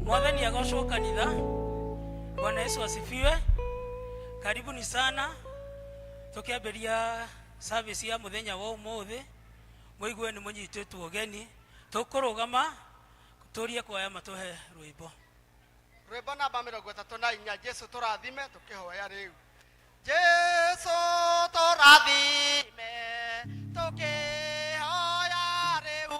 Mwathani agocwo kanitha. Bwana Yesu asifiwe. Karibuni sana. Tukiambiria service ya muthenya wa umuthi. Muigwe ni munyititwo ugeni. Tukurugama turie kwaya matuhe rwimbo. Rwimbo namba 34 Jesu turathime tukihoya riu. Jesu turathime tukihoya riu.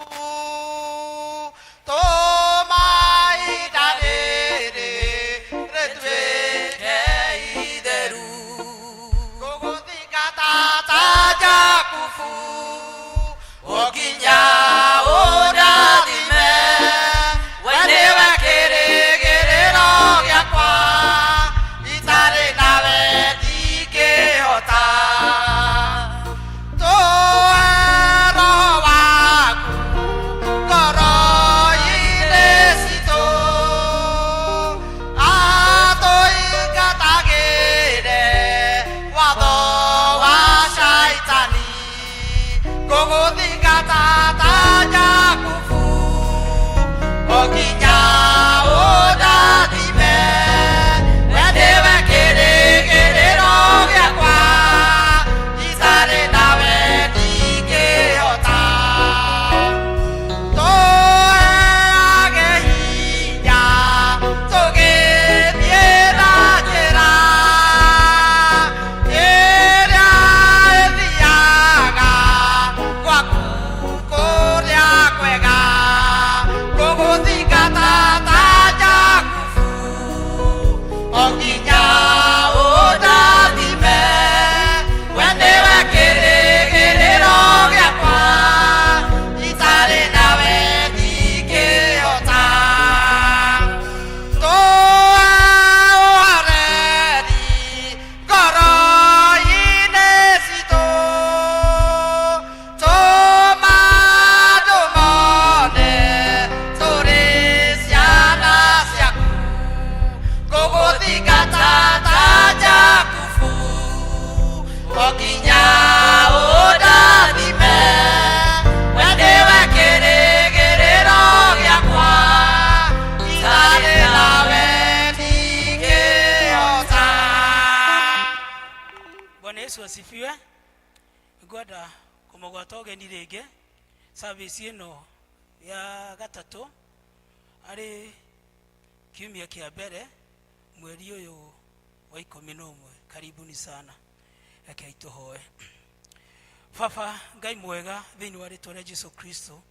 Asifiwe. Ngoda kumugwatoge nirege service ino ya gatatu ari kiumia kia mbere mweri uyu wa 11. Karibuni sana yake ituhoe. Baba Ngai mwega thiini wa ritwa ria Jesu Kristo,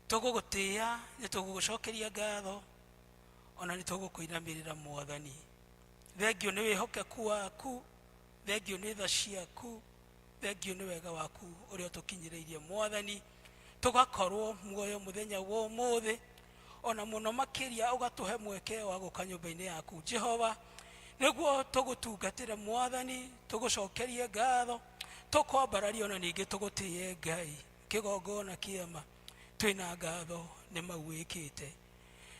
tugugutia ni tugugucokeria ngatho ona ni tugukuinamirira Mwathani. Thengio ni wihokeku waku, thengio ni tha ciaku, thengio ni wega waku uria tukinyireirie Mwathani, tugakorwo muoyo muthenya wa umuthi, ona muno makiria ugatuhe mweke wa guka nyumba-ini yaku Jehova, niguo tugutungatire Mwathani, tugucokerie ngatho, tukwambararia ona ningi tugutie Ngai. Kigongona kiama twina ngatho ni mawikite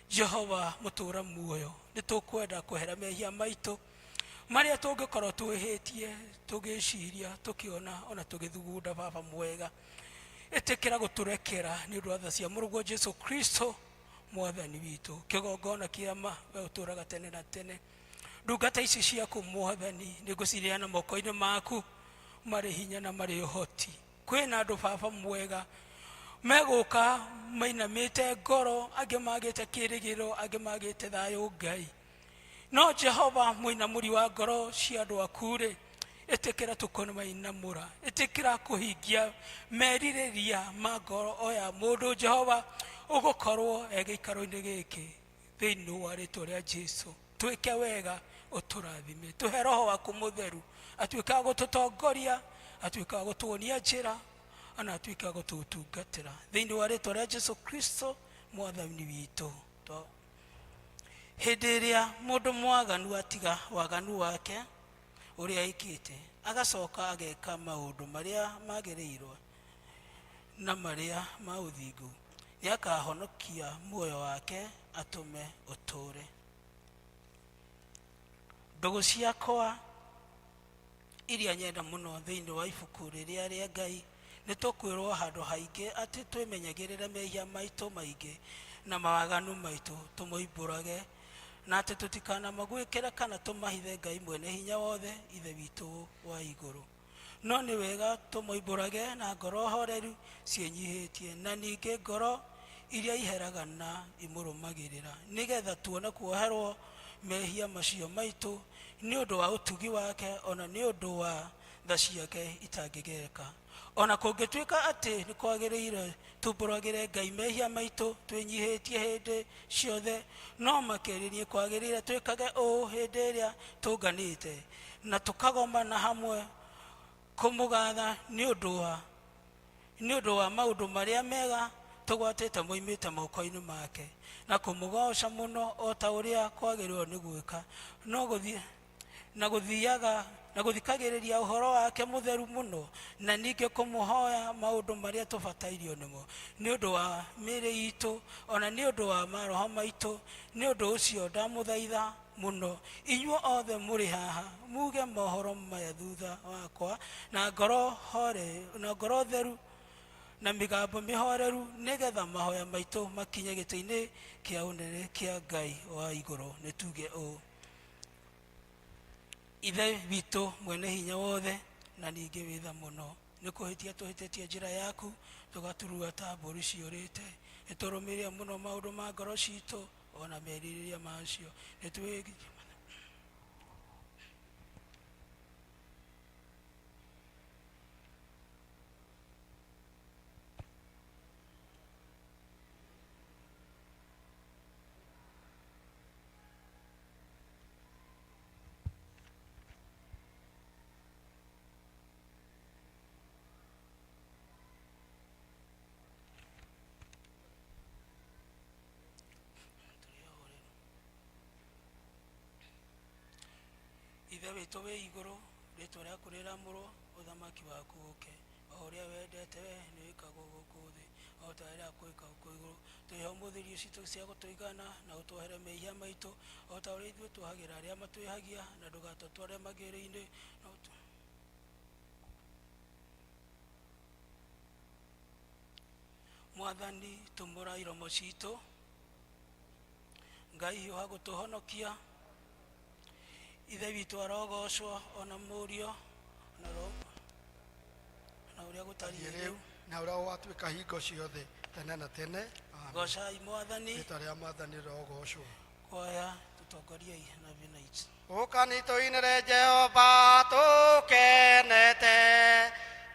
Jehova mutura muoyo, ni tukwenda kwehera mehia maitu maria tungikorwo twihitie, tugiciria, tukiona ona tugithugunda. Baba mwega, itikira guturekera ni undu wa tha cia murugo Jesu Kristo Mwathani witu. Kigongona kiama we uturaga tene na tene. Ndungata ici ciaku Mwathani ni nguciriana moko-ini maku mari hinya na mari uhoti. Kwina andu Baba mwega meguka mainamite ngoro, angi magite kirigiro, angi magite thayo Ngai. No Jehova muinamuri wa ngoro cia andu akure, itikira tukona mainamura, itikira kuhingia meririria ma ngoro oya mundu Jehova ugukorwo egiikaro-ini giki thiini wa ritwa ria Jesu. Twike wega uturathime, tuhe roho waku mutheru atuika gututongoria, atuika gutuonia njira, ana atuika gututungatira thiini wa ritwa ria Jesu Kristo Mwathani witu. Hindi iria mundu mwaganu atiga waganu wake uria ikite, agacoka ageka maundu maria magiriirwo na maria ma uthingu, niakahonokia muoyo wake atume uture. Ndugu ciakwa iria nyenda muno thiini wa ibuku riria ria Ngai, ni tukwirwo handu haingi ati twimenyagirira mehia maitu maingi na mawaganu maitũ tũmoimbũrage, na atĩ tũtikanamagwĩkĩre kana tũmahithe Ngai mwene hinya wothe ithe witũ wa igũrũ. No nĩ wega tũmoimbũrage na ngoro horeru ciĩnyihĩtie, na ningĩ ngoro iria iheraga na imũrũmagĩrĩra, nĩgetha tuone kuoherwo mehia macio maitũ nĩ ũndũ wa ũtugi wake, ona nĩ ũndũ wa tha ciake itangĩgereka. Ona kũngĩtuĩka atĩ nĩ kwagĩrĩire tumbũragĩre Ngai mehia maitũ twĩnyihĩtie hĩndĩ ciothe, no makĩria kwagĩrĩire twĩkage ũũ hĩndĩ ĩrĩa tũnganĩte na tũkagomana hamwe kũmũgatha nĩ ũndũ wa maũndũ marĩa mega tũgwatĩte moimĩte moko-inĩ make, na kũmũgoca mũno o ta ũrĩa kwagĩrĩirwo nĩ gwĩka, na gũthikagĩrĩria ũhoro wake mũtheru mũno, na ningĩ kũmũhoya maũndũ marĩa tũbatairio nĩmo nĩ ũndũ wa mĩĩrĩ itũ, ona nĩ ũndũ wa maroho maitũ. Nĩ ũndũ ũcio ndamũthaitha mũno inyuĩ othe mũrĩ haha, muge mohoro maya thutha wakwa na ngoro theru na mĩgambo mĩhoreru, nĩgetha mahoya maitũ makinye gĩtĩ-inĩ kĩa ũnene kĩa Ngai wa igũrũ. Nĩ tuge ũũ: Ithe witũ mwene hinya wothe na ningĩ wĩtha mũno, nĩ kũhĩtia tũhĩtĩtie njĩra yaku, tũgaturua ta mbũri ciũrĩte. Nĩtũrũmĩrĩre mũno maũndũ ma ngoro citũ ona merirĩria macio. Ithe witũ wĩ igũrũ, rĩĩtwa rĩaku rĩramũrwo, ũthamaki waku ũke, o ũrĩa wendete we nĩ wĩkagwo gũkũ thĩ, o ta ũrĩa gwĩka gũkũ igũrũ. Tũhe ũmũthĩ irio citũ cia gũtũigana, na ũtwehere mehia maitũ, o ta ũrĩa ithuĩ tuohagĩra arĩa matwĩhagia, na ndũgatũtware magerio-inĩ. Mwathani, tumũra iromo citũ, Ngai wa gũtũhonokia, Ithe witũ arogocwo, ona Mũriũ na Roho na ũrĩa gũtariĩ rĩu na ũrĩa ũgatuĩka hingo ciothe tene na tene. Gocai Mwathani. Rĩĩtwa rĩa Mwathani rogocwo. Kwaya tũtongoriei na Vinite. Ũkani tũinĩre Jehova tũkenete,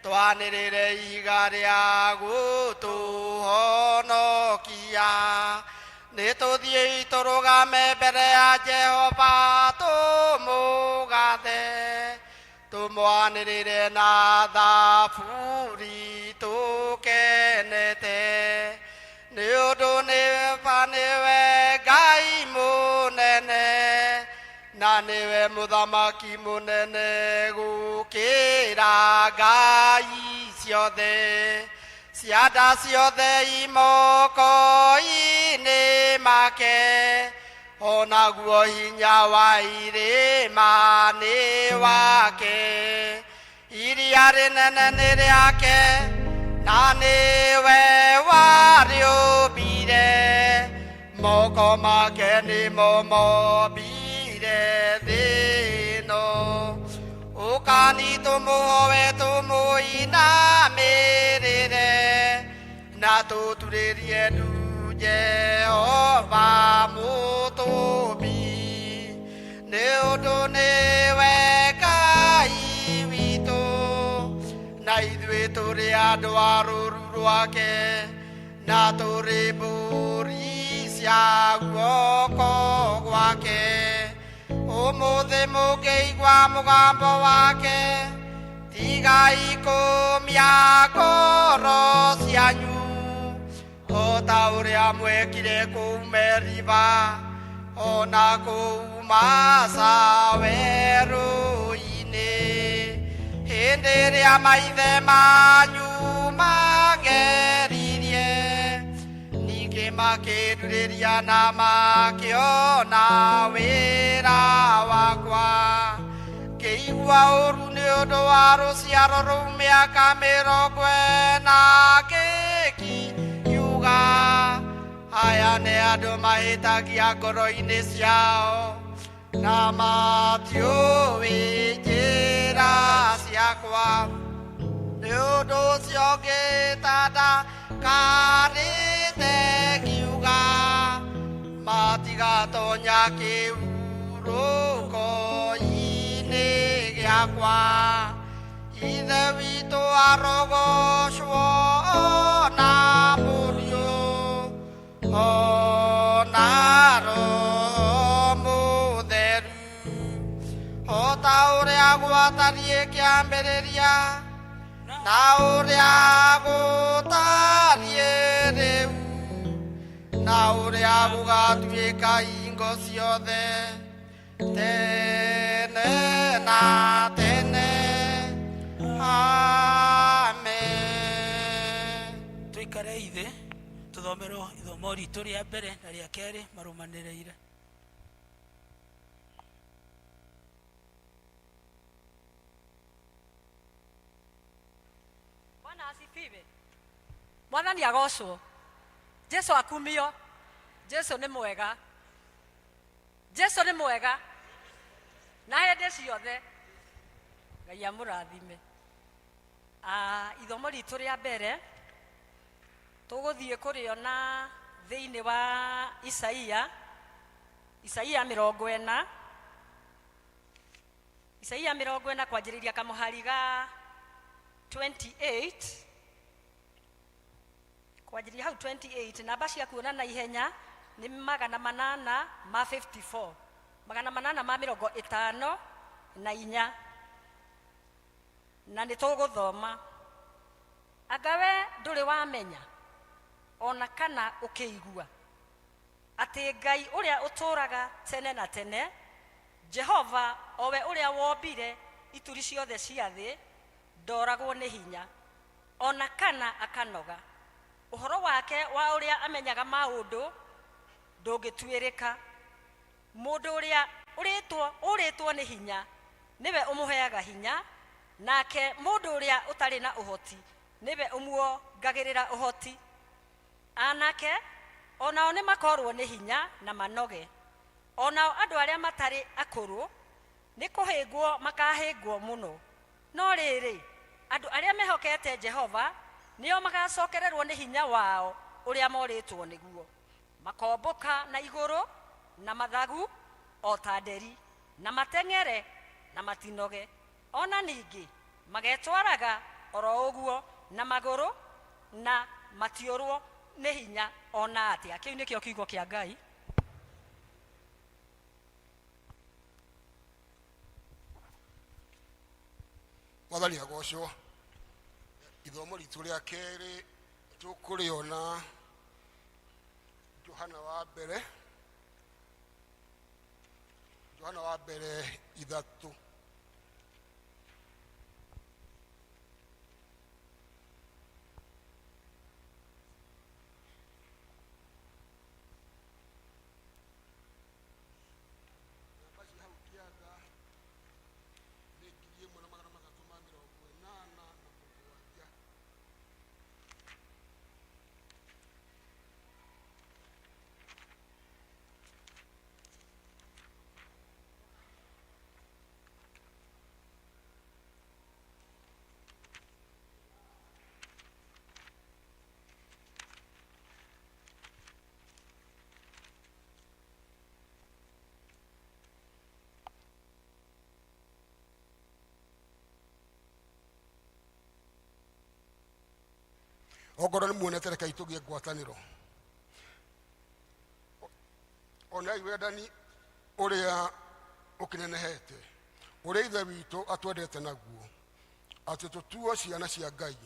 twanĩrĩre iga rĩa gũtũhonokia. Nĩtũthiĩ tũrũgame mbere ya Jehova tũmũgathe, tũmwanĩrĩre na thaburi tũkenete, nĩ ũndũ nĩwe Ngai mũnene, na nĩwe mũthamaki mũnene gũkĩra ngai ciothe. Cianda ciothe imoko-inĩ make, onaguo hinya wa irĩma nĩ wake. Iria rĩnene nĩ rĩake, na nĩwe warĩũmbire, moko make nĩmo mombire thĩ ĩno. Ũkani tũmũhoe tũmũinamĩrĩre, na tũturĩrie ndu Jehova mũtũũmbi, nĩ ũndũ nĩwe Ngai witũ, na ithuĩ tũrĩ andũ a rũũru rwake, na tũrĩ mbũri cia guoko gwake. Ũmũthĩ mũngĩigua mũgambo wake, tigai kũmia ngoro cianyu, o ta ũrĩa mwekire kũu Meriba, ona kũu Masa werũ-inĩ, hĩndĩ ĩrĩa maithe manyu mageririe, ningĩ makĩndurĩria na makĩona wĩra wakwa. Ngĩigua ũũru nĩ ũndũ wa rũciaro rũu mĩaka 40 ngĩkiuga, aya nĩ andũ mahĩtagia ngoro-inĩ ciao na matiũĩ njĩra ciakwa. Nĩ ũndũ ũcio ngĩtanda karĩte ngiuga matigatonya kĩhurũko-inĩ gĩakwa. Ithe witũ arogocwo na mũriũ ona Roho Mũtheru, o ta ũrĩa gwatariĩ kĩambĩrĩria na ũrĩa gũtariĩ rĩu na ũrĩa gũgatuĩka hingo ciothe tene na tene. Amen. Tuikare ithe tuthomerwo ithomo ritũ rĩa mbere na rĩa kerĩ marũmanĩrĩire. Bwana asifiwe. Mwathani agocwo. Jesu akumio. Jesu nĩ mwega. Jesu nĩ mwega. Na hĩndĩ ciothe. Ngai amũrathime. Ithomo ritũ rĩa mbere tũgũthiĩ kũrĩona thĩinĩ wa Isaia 40. Isaia 40 kwanjĩrĩria kamũhari ga 28. Kwanjĩrĩria hau 28, namba cia kuona na ihenya nĩ 854. 854. Na nĩ tũgũthoma. Anga we ndũrĩ wamenya ona kana ũkĩigua atĩ Ngai ũrĩa ũtũũraga tene na tene, Jehova owe ũrĩa wombire ituri ciothe cia thĩ, ndoragwo nĩ hinya ona kana akanoga. Ũhoro wake wa ũrĩa amenyaga maũndũ ndũngĩtuĩrĩka. Mũndũ ũrĩa ũrĩtwo nĩ hinya niwe ũmũheaga hinya, nake mũndũ ũrĩa ũtarĩ na ũhoti niwe ũmuongagĩrĩra ũhoti. Anake onao nĩ makorwo nĩ hinya na manoge. Onao andũ arĩa matarĩ akũrũ nĩ kũhĩngwo makahĩngwo mũno. No rĩrĩ, andũ arĩa mehokete Jehova nĩo magacokererwo nĩ hinya wao ũrĩa morĩtwo nĩguo. Makombũka na igũrũ na mathagu o ta nderi, na mateng'ere na matinoge. Ona ningĩ magetwaraga oro ũguo na magũrũ na matiũrwo nĩ hinya ona atĩa. Kĩu nĩkĩo kiugo kĩa Ngai. Mwathani agocwo. Ithomo ritũ rĩa kerĩ tũkũrĩona Johana wa mbere 3. Okorwo nĩ muonete reke itũgĩe ngwatanĩro. Onai wendani ũrĩa ũkĩnenehete, ũrĩa Ithe witũ atwendete naguo, atĩ tũtuo ciana cia Ngai,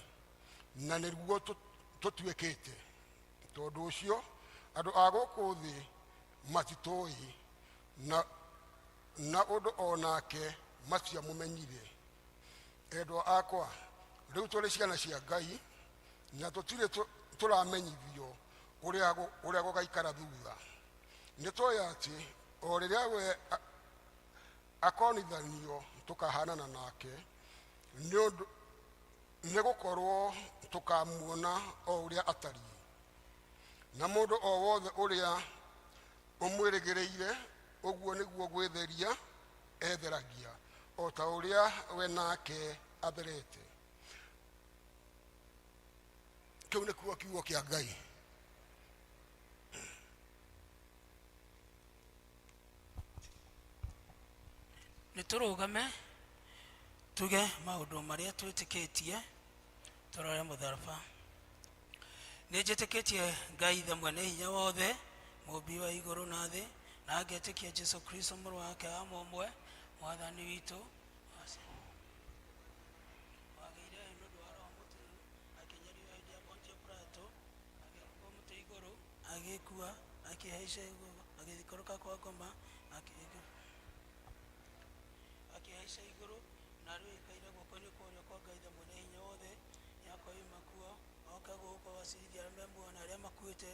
na nĩguo tũtuĩkĩte. Tondũ ũcio andũ a gũkũ thĩ matitũĩ na ũndũ onake matiamũmenyire. Endwa akwa, rĩu tũrĩ ciana cia Ngai, na tũtirĩ tũramenyithio ũrĩa gũgaikara thutha. Nĩtũĩ atĩ o rĩrĩa we akonithanio tũkahanana nake, nĩ gũkorwo tũkamuona o ũrĩa atariĩ. na mũndũ o wothe ũrĩa ũmwĩrĩgĩrĩire, ũguo nĩguo gwĩtheria etheragia, o ta ũrĩa we nake atherete. Kĩu nĩkuo kiugo kĩa Ngai. Nĩtũrũgame tuge maũndũ marĩa twĩtĩkĩtie, tũrore mũtharaba. Nĩnjĩtĩkĩtie Ngai ithe mwene hinya wothe, mũmbi wa igũrũ na thĩ, na ngetĩkia Jesũ Kristo mũrũ wake wa mũmwe, mwathani witũ, wagĩire nũndũ wa Roho Mũtheru, akĩnyario hĩndĩ ya Pontio Pilato, agĩkua mũtĩ igũrũ, agĩkua, akĩhaica igũrũ, agĩthikũrũka kwa ngoma, akĩhaica igũrũ, na rĩu ikaire guoko-inĩ kwa ũrĩo kwa Ngai ithe mwene hinya wothe, nĩakoima kuo, oka gũkũ wacirithia arĩa memuoyo na arĩa makuĩte,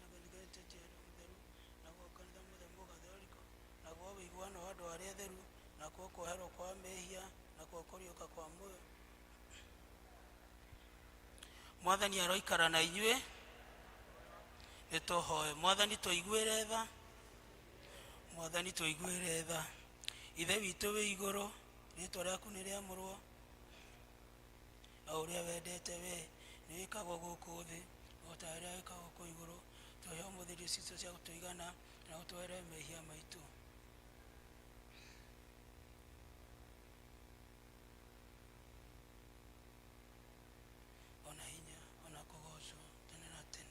nagĩthigĩte Jesu mũtheru, naguo kanitha mũtheru gathoriko, naguo ũiguano wa andũ arĩa atheru, nakuo kuoherwo kwa mehia, nakuo kũriũka kwa muoyo. Mwathani aroikara na inyuĩ, nĩtũhoe. Mwathani tũiguĩre tha, Mwathani tũiguĩre tha. Ithe witũ wĩ igũrũ, rĩĩtwa rĩaku nĩ rĩamũrwo, o ũrĩa wendete we nĩwĩkagwo gũkũ thĩ, o ta ũrĩa wĩkagwo kũu igũrũ. Tũhe ũmũthĩ irio citũ cia gũtũigana, na ũtũhere mehia maitũ. Ona hinya, ona kũgocwo tene na tene.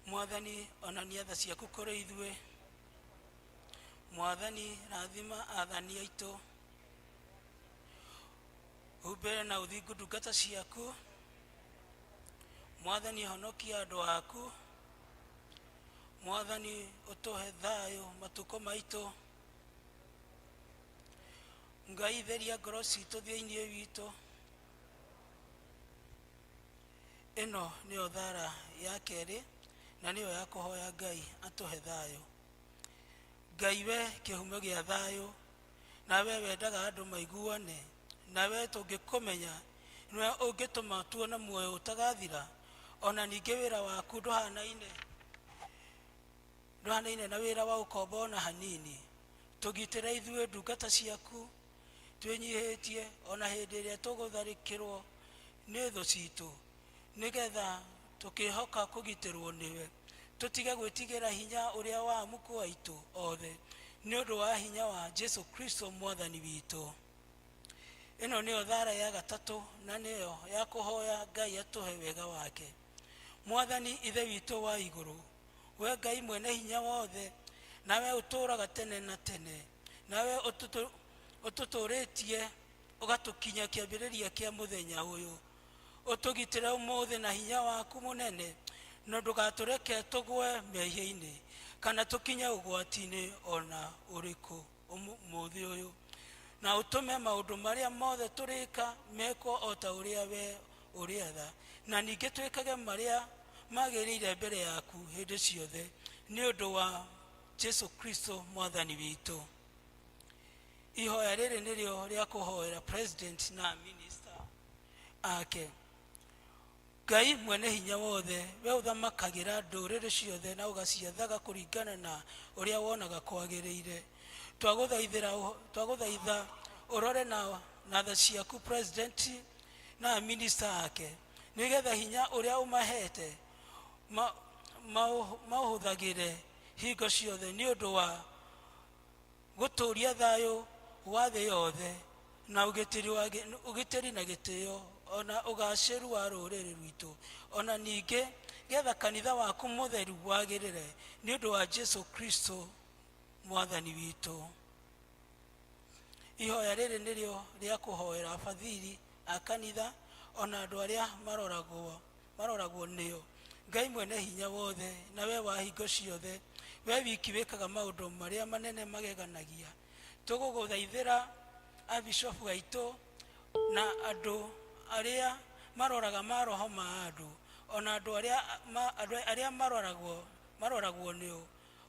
Mwathani, onania tha ciaku kũrĩ ithuĩ. Mwathani, rathima athani aitũ, humbĩre na ũthingu ndungata ciaku. Mwathani, honokia andũ aku. Mwathani, ũtũhe thayũ matukũ maitũ. Ngai, theria ngoro citũ thĩinĩ witũ. Ĩno nĩyo thara ya kerĩ, na nĩyo ya kũhoya Ngai atũhe thayũ. Ngai, we kĩhumo gĩa thayũ, nawe wendaga andũ maiguane, nawe tũngĩkũmenya nĩwe ũngĩtũma tuone muoyo ũtagathira. Ona ningĩ wĩra waku ndũhanaine na wĩra wa ũkombo ona hanini. Tũgitĩre ithuĩ ndungata ciaku, twĩnyihĩtie ona hĩndĩ ĩrĩa tũgũtharĩkĩrwo nĩ thũ citũ, nĩgetha tũkĩhoka kũgitĩrwo nĩwe, tũtige gwĩtigĩra hinya ũrĩa wa muku waitũ othe, nĩ ũndũ wa hinya wa Jesũ Kristo mwathani witũ. Ĩno nĩyo thara ya gatatũ, na nĩyo ya kũhoya Ngai atũhe wega wake. Mwathani, ithe witũ wa igũrũ, we Ngai mwene hinya wothe, nawe ũtũũraga tene na tene, nawe ũtũtũrĩtie ũgatũkinya kĩambĩrĩria kĩa mũthenya ũyũ. Ũtũgitĩre ũmũthĩ na hinya waku mũnene, na ndũgatũreke tũgwe mehia-inĩ, kana tũkinye ũgwati-inĩ ona ũrĩkũ ũmũthĩ ũyũ. Na ũtũme maũndũ marĩa mothe tũrĩka mekwo o ta ũrĩa we ũrĩatha, na ningĩ twĩkage marĩa magĩrĩire mbere yaku hĩndĩ ciothe, nĩ ũndũ wa Jesũ Kristo mwathani witũ. Ihoya rĩrĩ nĩrĩo rĩa kũhoera president na minister ake. Ngai mwene hinya wothe, we ũthamakagĩra ndũrĩrĩ ciothe na ũgaciathaga kũringana na ũrĩa wonaga kwagĩrĩire. Twagũthaitha ũrore na tha ciaku president na minister ake, nĩgetha hinya ũrĩa ũmahete maũhũthagĩre hingo ciothe, nĩ ũndũ wa gũtũũria thayũ wa thĩ yothe, na ũgitĩri na gĩtĩo, ona ũgacĩru wa rũrĩrĩ rwitũ, ona ningĩ getha kanitha waku mũtheru wagĩrĩre, nĩ ũndũ wa Jesũ Kristo mwathani witũ. Ihoya rĩrĩ nĩrĩo rĩa kũhoera abathiri a kanitha, ona andũ arĩa maroragwo nĩo. Ngai mwene hinya wothe, na we wa hingo ciothe, we wiki wĩkaga maũndũ marĩa manene mageganagia. Tũgũgũthaithĩra abishopu aitũ na andũ arĩa maroraga maroho ma andũ, ona andũ arĩa maroragwo nĩo,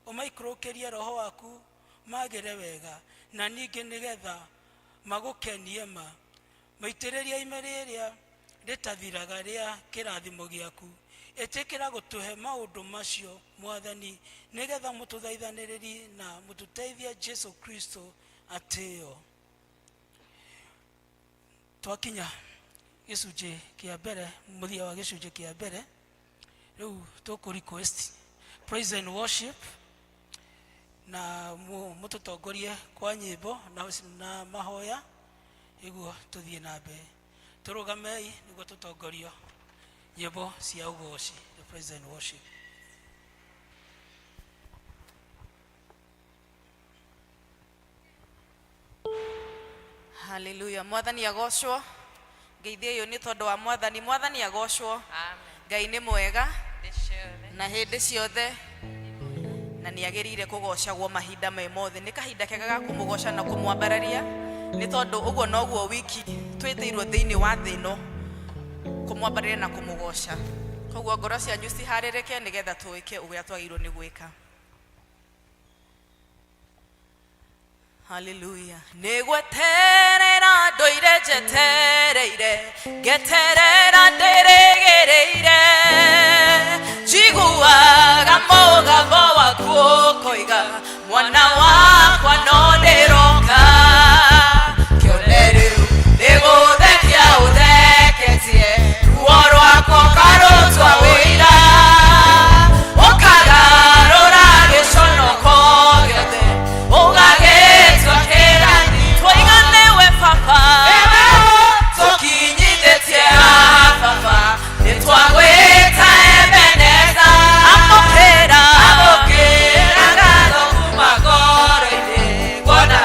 ũmaikũrũkĩrie roho waku magĩre wega, na ningĩ nĩgetha magũkenie maitĩrĩria ime rĩrĩa rĩtathiraga rĩa kĩrathimo gĩaku, etekera gutuhe maundu macio mwathani nigetha mututhaithaniriri na mututeithia Jesu Kristo ateo. Twakinya gicunji kia mbere, muthia wa gicunji kia mbere, riu tuku request praise and worship na mututongorie kwa nyimbo na mahoya iguo tuthie na mbere. Turugamei niguo tutongorio nyimbo cia ugoci, the praise and worship. Hallelujah. Mwathani agocwo. Ngeithie yo ni tondu wa mwathani. Mwathani agocwo. Amen. Ngai ni mwega Ndiciothe. na hindi ciothe na ni agirire kugocagwo mahinda me mothe. Ni kahinda kega ga kumugoca na kumwambararia ni tondu uguo noguo wiki twitiirwo thiini wa thino kumwambararia na kumugoca. Koguo ngoro cianyu ciharirike nigetha tuike uguo twagirwo ni gwika. Hallelujah. Negweterera ndoire jetereire geterera nderegereire jiguaga mugambo waku koiga mwana wakwa no ndiroka kioneru niguthekia utheketie ruo rwakwa karutwa wira ukagarura giconoko giothe ugagetwa kirani twaigane papa tukinyithetie papa nitwagwita Ebeneza amukira ngatho kuma ngoro-ini kuona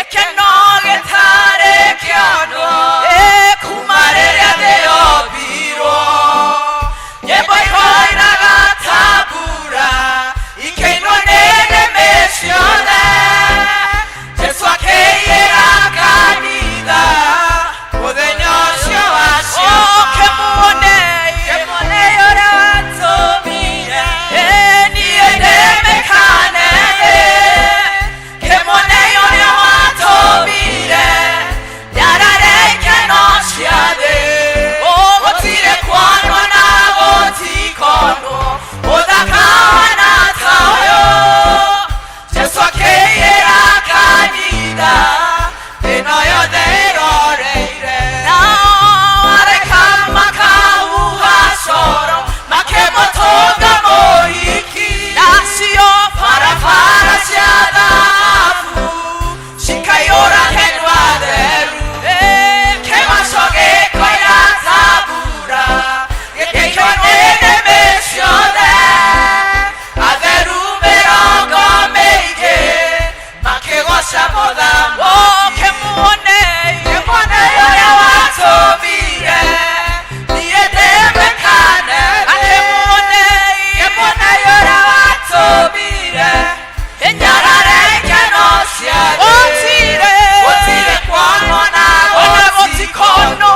gĩkeno gĩtarĩ kĩono kuma rĩrĩa thĩ yombirwo nyĩmbo ihoiraga ta mbura ikĩinwo nĩ nĩmĩ ciothe Jesũ akĩiyĩra kanitha mũthenya ũcio wacio kĩmuonei ũrĩa watũmire niĩ ndĩmĩkane kĩmuonei ũrĩa watũmire nyarare ikeno cia thĩ gũtirĩ kwanwo na gũtikonwo ũthaka wana ta ũyũ Jesũ akĩiyĩra kanitha thĩno yothe ĩroreire nao areka makahuha coro makĩmũtũnga mũhiki nacio barabara cia thahabu cikaiyũra hendwa theru kĩmaco gĩkoira ta mbura gĩkĩiywo nĩ nĩmĩ ciothe atheru mĩrongo mĩingĩ makĩgoca mũthamaki kĩmuonei ũrĩa watũmire niĩ ndĩmĩkane kĩmuonei ũrĩa watũmire nyarare ikeno cia thĩ gũtirĩ kwanwo na gũtikonwo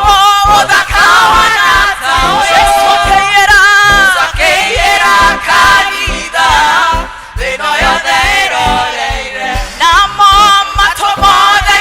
ũthaka wana ta ũyũ akĩiyĩra kanitha thĩno yothe ĩroreire namo matũ mothe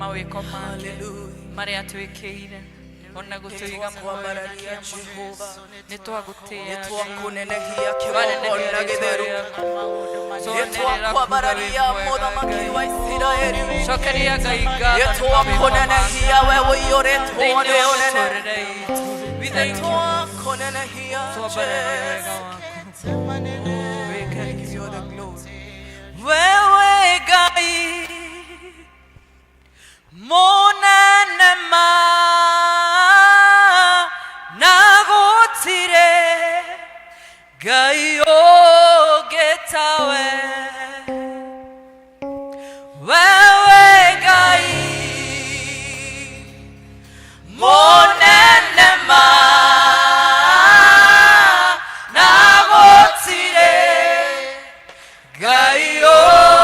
mawiko make maria twikire ona gutwiga Nitwakwambararia Jehova, nitwagutia nitwakunenehia kĩgongona gĩtheru, nitwakwambararia mũthamaki wa Isiraeli, cokeria Ngai ngatho nitwakunenehia we ũiyũrĩtwo nĩ ũnene, nitwakunenehia wewe Ngai mũnene ma nagũtirĩ Ngai ũngĩ tawe, wewe Ngai mũnene ma nagũtirĩ Ngai ũngĩ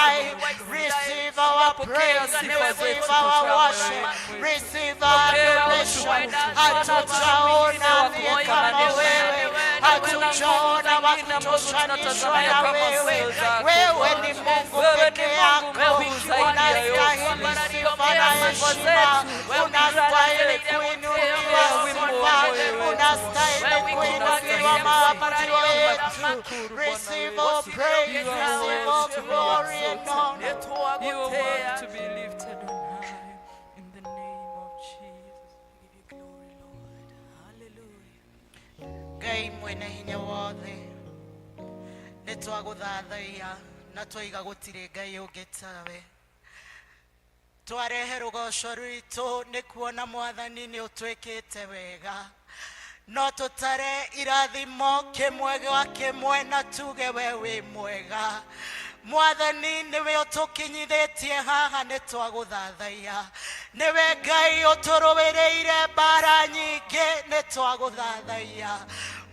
Receive our praise, receive our worship, receive our adoration. Hatujaona aliye kama wewe, hatujaona wa kutushanisha na wewe. Wewe ni Mungu peke yako, unastahili sifa na heshima, unastahili kuinuliwa sifa, unastahili kuinuliwa maabudu yetu. Receive our praise, receive our glory and honor. You are worthy to be lifted on high. In the name of Jesus, we give you glory, Lord. Hallelujah. Ngai mwene hinya wothe nitwaguthathaia na twiga gutire Ngai ungi tawe. Twarehe rugoco rwitu ni kuona Mwathani ni utwikite wega, no tutare irathimo kimwe gwa kimwe na tuge we wi mwega. Mwathani niwe utukinyithitie haha nitwaguthathaia, niwe Ngai uturuwireire mbara nyingi nitwaguthathaia.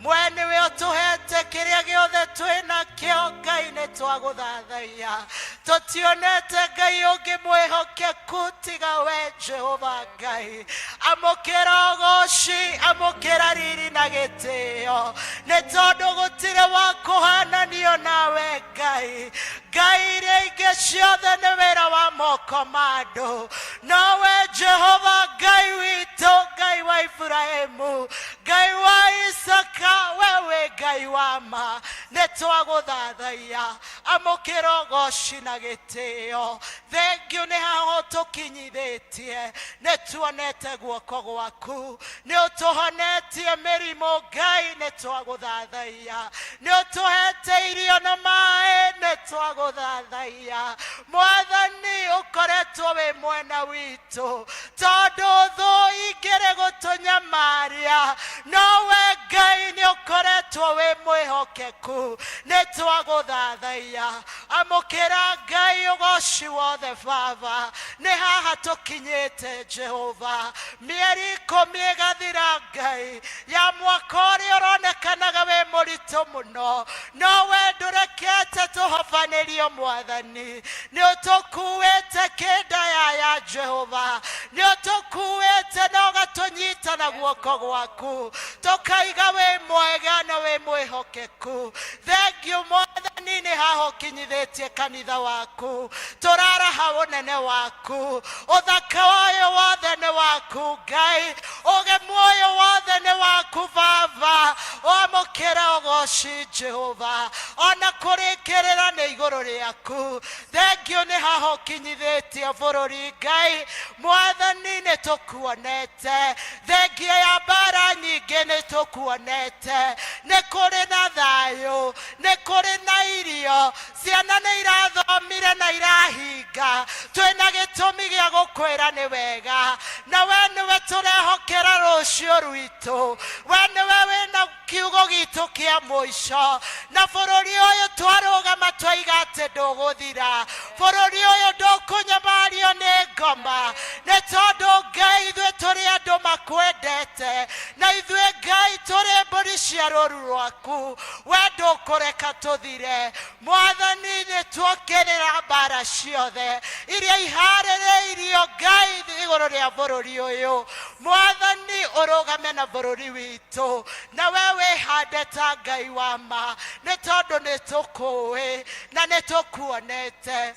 Mwene we utuhete kiria giothe twina kio Ngai nitwaguthathaia. Tutionete Ngai ungi mwihokeku tiga we Jehova Ngai. Amukira ugoci, amukira riri na gitio, ni tondu gutire wa kuhananio nawe Ngai. Ngai iria ingi ciothe ni wira wa moko ma andu, nowe Jehova Ngai witu, Ngai wa Ibrahimu, Ngai wa Isaka, wewe Ngai wa ma nitwaguthathaia. Amukira ugoci na gitio. Thengiu ni haho tukinyithitie, nituonete guoko gwaku, ni utuhonetie mirimu Ngai nitwaguthathaia, ni utuhete irio na mai nitwaguthathaia. Mwathani ukoretwo wi mwena witu, tondu thu ingire gutunyamaria, nowe Ngai ni ukoretwo wi mwihokeku nitwaguthathaia. Amukira Ngai ugoci wothe Baba, ni haha tukinyite Jehova. Mieri 10 igathira Ngai ya mwaka uria uronekanaga wi muritu muno, nowe ndurekete tuhofanirio Mwathani. Ni utukuite kindaya ya Jehova, ni utukuite na ugatunyita na guoko gwaku, tukaiga wi mwega na wi mwihokeku. Thengiu Mwathani ni haho kinyithitie kanitha waku, turaraha unene waku, uthaka wayo wothe ni waku Ngai, ugemu wayo wothe ni waku Baba. Amukira ugoci Jehova, ona kurikirira ni iguru riaku. Thengiu ni haho kinyithitie bururi Ngai. Mwathani ni tukuonete, thengia ya mbara nyingi ni tukuonete. Ni kuri na thayu, ni kuri na irio, ciana ni irathomire na irahinga. Twina gitumi gia gukwira ni wega, na we niwe turehokera rucio rwitu. We niwe wina kiugo gitu kia muico, na bururi uyu twarugama twaiga ati nduguthira. Bururi uyu ndukunyamario ni ngoma, ni tondu Ngai ithue turi andu makwendete, na ithue Ngai turi mburi cia ruru rwaku. We ndukureka tuthire. Mwathani ni tuokirira mbara ciothe iria iharĩrĩirio Ngai iguru ria bururi uyu. Mwathani urugame na bururi witu, na we wihande ta Ngai wa ma, ni tondu ni tukuwi na ni tukuonete.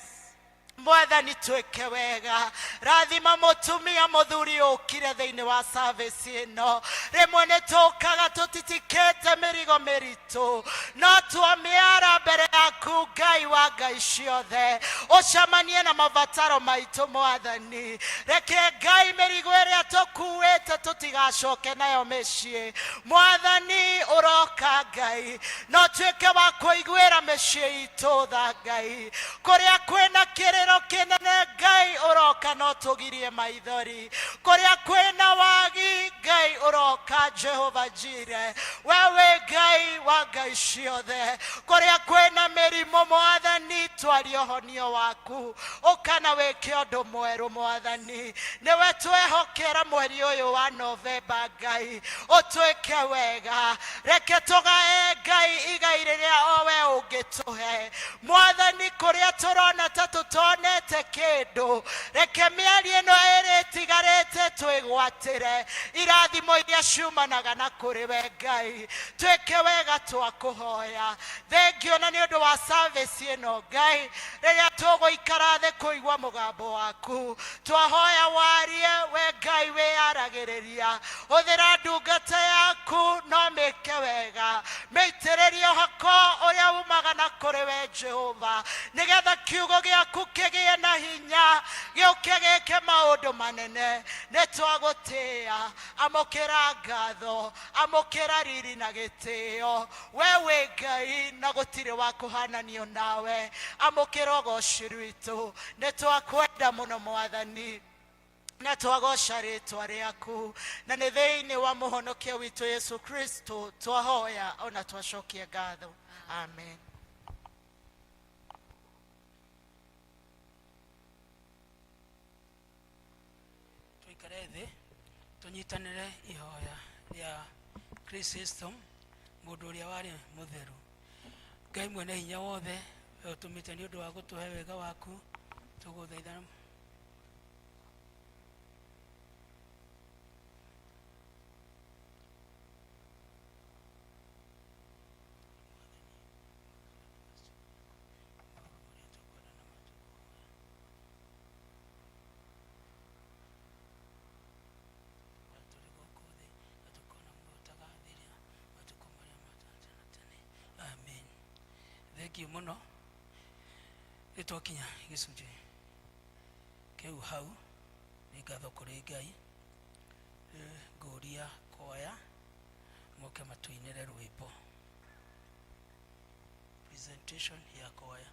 mwathani twĩke wega. Rathima mũtumia mũthuri ũkire thĩinĩ wa service ĩno. Rĩmwe nĩ tũkaga tũtitikĩte mĩrigo mĩritũ, no twamĩara mbere yaku Ngai wa ngai ciothe, ũcemanie na mabataro maitũ mwathani. Reke Ngai mĩrigo ĩrĩa tũkuĩte tũtigacoke nayo mĩciĩ. Mwathani ũroka Ngai, no tuĩke wa kũiguĩra mĩciĩ itũ tha Ngai. Kũrĩa kwĩna kĩrĩro kĩnene Ngai ũroka no tũgirie maithori. Kũrĩa kwĩna wagi Ngai ũroka Jehova Jire. Wewe Ngai wa ngai ciothe. Kũrĩa kwĩna mĩrimũ mwathani twarie ũhonio waku. Ũkana wĩke ũndũ mwerũ mwathani. Nĩwe twehokera mweri ũyũ wa Novemba Ngai. Ũtwĩke wega. Reke tũgae Ngai igai rĩrĩa o we ũngĩtũhe. Mwathani kũrĩa tũrona ta tũtonete kĩndũ, reke mĩario ĩno ĩrĩ ĩtigarĩte twĩgwatĩre irathimo iria ciumanaga na kũrĩ we Ngai. Twĩke wega twakũhoya. Thengio na nĩ ũndũ wa service ĩno Ngai, rĩrĩa tũgũikara thĩ kũigua mũgambo waku. Twahoya warie we Ngai wĩyaragĩrĩria. Hũthĩra ndungata yaku no mĩke wega. Mĩitĩrĩrie ũhako ũrĩa umaga na kũrĩ we Jehova, nĩgetha kiugo gĩaku kĩgĩe na hinya gĩũke gĩke maũndũ manene. Nĩ twagũtĩĩa. Amũkĩra ngatho, amũkĩra riri na gĩtĩo. We wĩ Ngai na gũtirĩ wa kũhananio nawe. Amũkĩra ũgooci rwitũ. Nĩ twakwenda mũno mwathani, na twagoca rĩtwa rĩaku, na nĩ thĩinĩ wa mũhonokia witũ Yesu Kristo twahoya ona twacokia ngatho. Amen. Tũikare thĩ tũnyitanĩre ihoya rĩa Chrysostom, mũndũ ũrĩa warĩ mũtheru. Ngai mwene hinya wothe, we ũtũmĩte nĩ ũndũ wa gũtũhe wega waku, tũgũthaitha mũno. Nĩ twakinya gĩcunjĩ kĩu hau. Nĩ ngatho kũrĩ Ngai. Ngũria kwaya moke matũinĩre rwĩmbo. Presentation ya kwaya.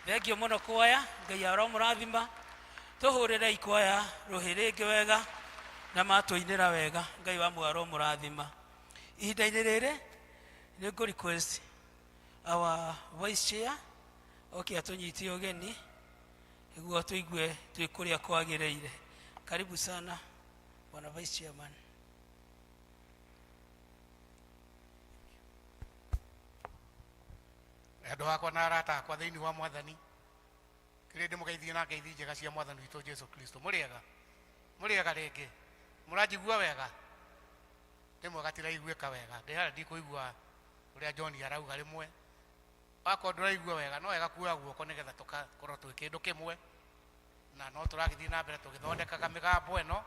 thengio muno kuoya ngai aromurathima tuhurire ikoya ruhiringi wega na matuinira wega ngai wa mwaro murathima ihinda-inĩ rĩrĩ nĩ ngũ request our vice chair oke atunyitie ũgeni nĩguo tũigue twĩ kũrĩa kwagĩrĩire. Karibu sana bwana vice chairman. Andũ akwa na arata akwa thĩinĩ wa Mwathani kĩrĩa ndĩmũgeithie na ngeithi njega cia Mwathani witũ Jesu Kristo. Mũrĩega rĩngĩ, mũranjigua wega? Ndĩmwe gatiraiguĩka wega, ndĩharĩa ndikũigua ũrĩa John arauga rĩmwe. Wakorwo ndũraigua wega no wega kuoya guoko nĩgetha tũkorwo twĩ kĩndũ kĩmwe, na no tũragĩthiĩ na mbere tũgĩthondekaga mĩgambo ĩno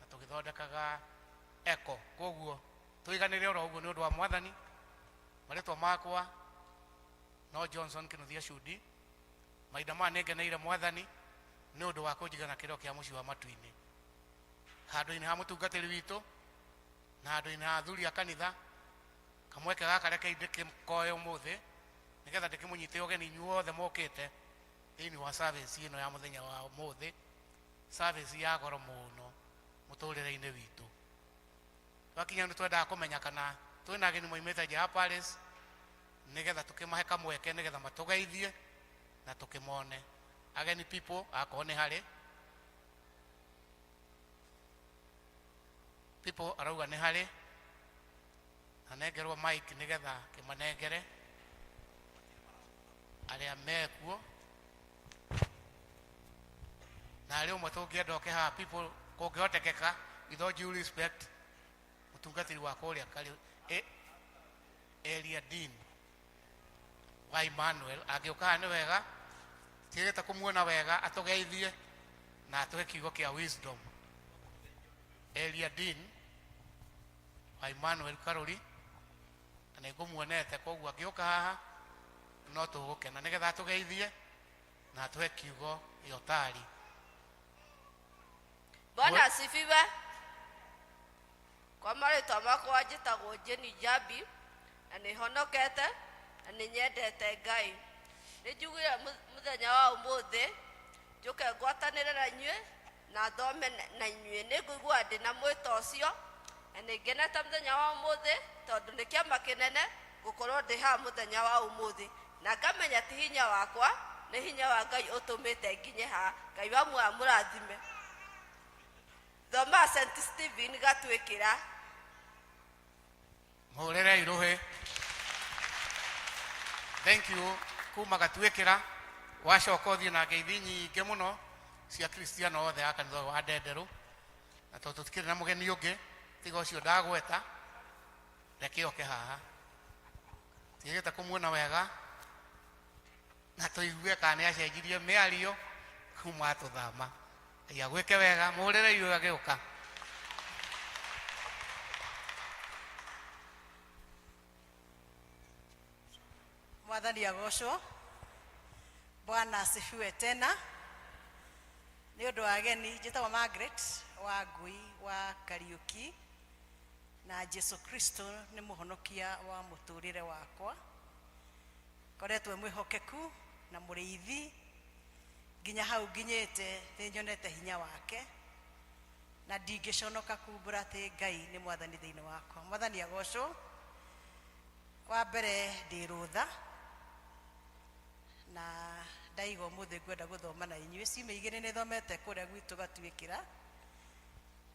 na tũgĩthondekaga eko. Koguo tũiganĩre oro ũguo nĩ ũndũ wa Mwathani. Marĩtwa makwa no Johnson Kĩnuthia Cudi. Mahinda maya nĩngeneire Mwathani nĩ ũndũ wa kũnjigana kĩrĩro kĩa mũciĩ wa Matu-inĩ, handũ-inĩ ha mũtungatĩri witũ na handũ-inĩ ha athuri a kanitha. Kamweke gaka reke ndĩkĩkoe ũmũthĩ nĩgetha ndĩkĩmũnyite ũgeni inyuothe mokĩte thĩinĩ wa service ĩno ya mũthenya wa ũmũthĩ, service ya goro mũno mũtũrĩre-inĩ witũ. Twakinya nĩ twendaga kũmenya kana twĩna ageni moimĩte nja ya Paris nĩgetha tũkĩmahe kamweke nĩgetha matũgeithie na tũkĩmone. Ageni people akorwo nĩ harĩ people arauga nĩ harĩ, na nengerwo mic nĩgetha kĩmanengere arĩa mekuo, na arĩa ũmwe tũngĩenda oke haha people kũngĩhotekeka with all due respect mũtungatĩri wa kũrĩa area dean wa Emmanuel angĩũka haha nĩ wega, tigĩte kũmuona wega atũgeithie na atũhe kiugo kĩa wisdom. Area dean wa Emmanuel Karuri na nĩngũmuonete, koguo angĩũka haha no tũgũkena nĩgetha atũgeithie na atũhe kiugo gĩa ũtari. Bwana asifiwe. Kwa marĩtwa makwa njĩtagwo Jenny Njambi na nĩhonokete na nĩnyendete Ngai. Nĩnjugire mũthenya wa ũmũthĩ njũke ngwatanĩre na inyuĩ na thome na inyuĩ. Nĩngũigua ndĩ na mwĩto ũcio na nĩngenete mũthenya wa ũmũthĩ tondũ nĩ kĩama kĩnene gũkorwo ndĩ haha mũthenya wa ũmũthĩ, na ngamenya ti hinya wakwa nĩ hinya wa Ngai ũtũmĩte nginye haha. Ngai wa muoyo amũrathime. Thoma St. Stephen Gatwĩkĩra. Mũhũrĩre irũhĩ. Thank you. Kuma Gatwĩkĩra wacoka ũthiĩ na ngeithi nyingĩ mũno cia Kristiano othe a kanitha wa Ndenderũ, na tondũ tũtikĩrĩ na mũgeni ũngĩ tiga ũcio ndagweta, reke oke haha tigĩte kũmuona wega na tũigue kana nĩ acenjirie mĩario kuma tũthama. Ngai agwĩke wega, mũhũrĩre irũhĩ agĩũka. Mwathani agocwo. Bwana asifiwe tena. Nĩ ũndũ wa ageni njĩtagwo Margaret wa Ngui wa Kariũki, na Jesu Kristo nĩ mũhonokia wa mũtũrĩre wakwa. Koretwo mwĩhokeku na mũrĩithi nginya hau nginyĩte nĩnyonete hinya wake na ndingĩconoka kumbũra atĩ Ngai nĩ Mwathani thĩinĩ wakwa. Mwathani agocwo. Wa mbere ndĩ rũtha na ndaiga ũmũthĩ ngwenda gũthoma na inyuĩ. Ciumia igĩrĩ nĩthomete kũrĩa gwitũ Gatwĩkĩra,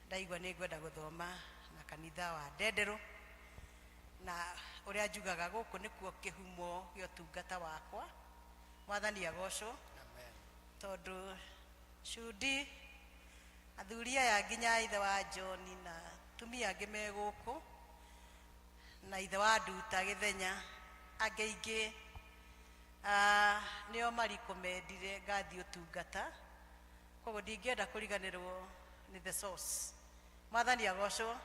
ndaigua nĩ ngwenda gũthoma na kanitha wa Ndenderũ, na ũrĩa njugaga gũkũ nĩkuo kĩhumo gĩa ũtungata wakwa. Mwathani agocwo. Tondũ Cudi athuri aya nginya ithe wa John na tumia angĩ me gũkũ na ithe wa Nduta Gĩthenya angĩ aingĩ nĩo marikũmendire ngathiĩ ũtungata, koguo ndingĩenda kũriganĩrwo nĩ the source. Mwathani agocwo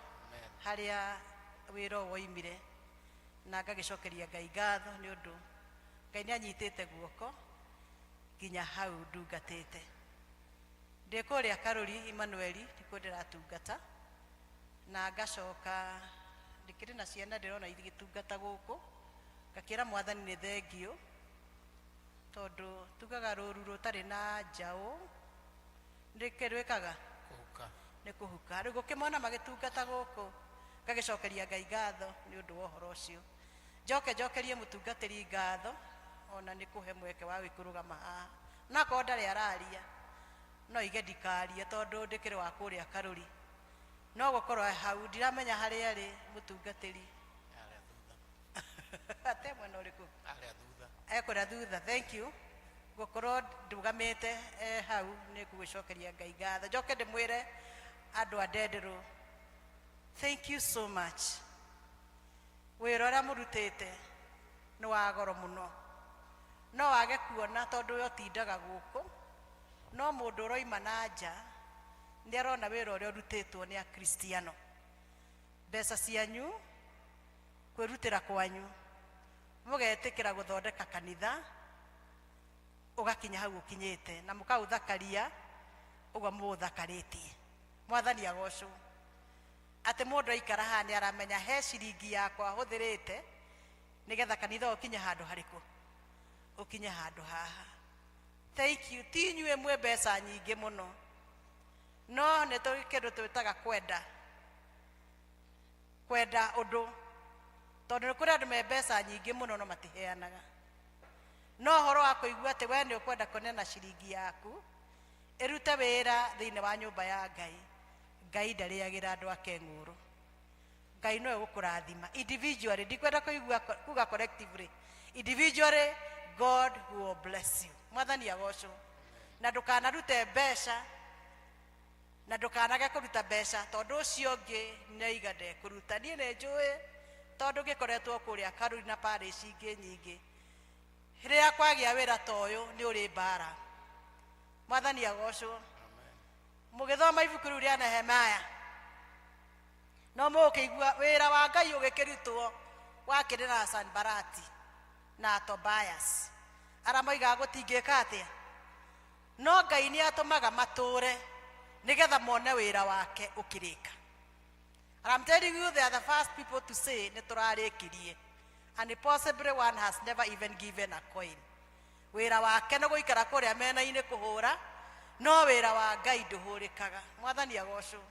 harĩa wĩra ũyũ woimire, na ngagĩcokeria Ngai ngatho nĩ ũndũ Ngai nĩ anyitĩte guoko nginya hau ndungatĩte. Ndĩ kũrĩa Karuri Emmanuel nĩkuo ndĩratungata, na ngacoka ndikĩrĩ na ciana ndĩrona igĩtungata gũkũ, ngakĩra Mwathani nĩ thengio tondu tugaga ruru rutari na njau ndikirwikaga kuhuka nä kå huka rä gå kä mona magätungata gå kå ngagä cokeria Ngai ngatho nä å ndå wa å horo å cio njokerie må tungatä ri ngatho ona nä kå he mweke wa gwä kå rå gama haha nakorwo ndarä araria no ige ndikarie tondå ndä kä rä wa kå rä a karå ri no gå korwo hau ndiramenya harä arä må tungatä ri aria thutha ate mwena å rä kå aria thutha ekå rä thutha thank you gå korwo ndågamä te hau nä ngå gwä cokeria Ngai ngatho njoke ndä mwä re andå a ndenderå thank you so much wä ra å rä a må rutä te nä wa goro må no no wage kuona tondå we å tindaga gå kå no må ndå å roima na nja nä arona wä ra å rä a å rutä two nä akristiano mbeca cianyu kwä rutä ra kwanyu må getä kä ra gå thondeka kanitha å gakinya hau å kinyä te na må kaå thakaria å guo må thakarä tie mwathani agocwo atä må ndå aikara haha nä aramenya he ciringi yakwa hå thä rä te nä getha kanitha å kinye handå harä kå å kinye handå haha thank you ti inyuä mwe mbeca nyingä må no no nä tå kä ndå twä taga kwenda å ndå tondå nä kå rä andå me mbeca nyingä må no no matiheanaga no horo wa kå igua atä we nä å kwenda kånena ciringi yaku ä rute wä ra thä inä wa nyå mba ya Ngai Ngai ndarä agä ra andå ake ngå rå Ngai no gå kå rathima individually ndikwenda kuga collectively individually God will bless you mwathani agocwo na ndå kanarute mbeca na ndå kanage kå ruta mbeca tondå å cio å ngä nä aiga ndekå ruta niä nä njå ä tondå ngä koretwo kå rä a karå na parish ingä nyingä rä rä a kwagä a wä ra ta å yå nä å rä mbara mwathani agocwo må gä thoma ibuku rä u rä a Nehemaya no må kä igua wä ra wa Ngai å gä kä rutwo wakä rä na Sanbalati na Tobias arĩa moigaga gũtingĩka atĩa no Ngai nĩ atũmaga matũre nĩgetha mone wĩra wake ũkĩrĩka. And I'm telling you, they are the first people to say nĩ tũrarĩkirie, and possibly one has never even given a coin. Wĩra wake nĩ gũikara kũrĩa mena-inĩ kũhũra, no wĩra wa Ngai ndũhũrĩkaga. Mwathani agocwo.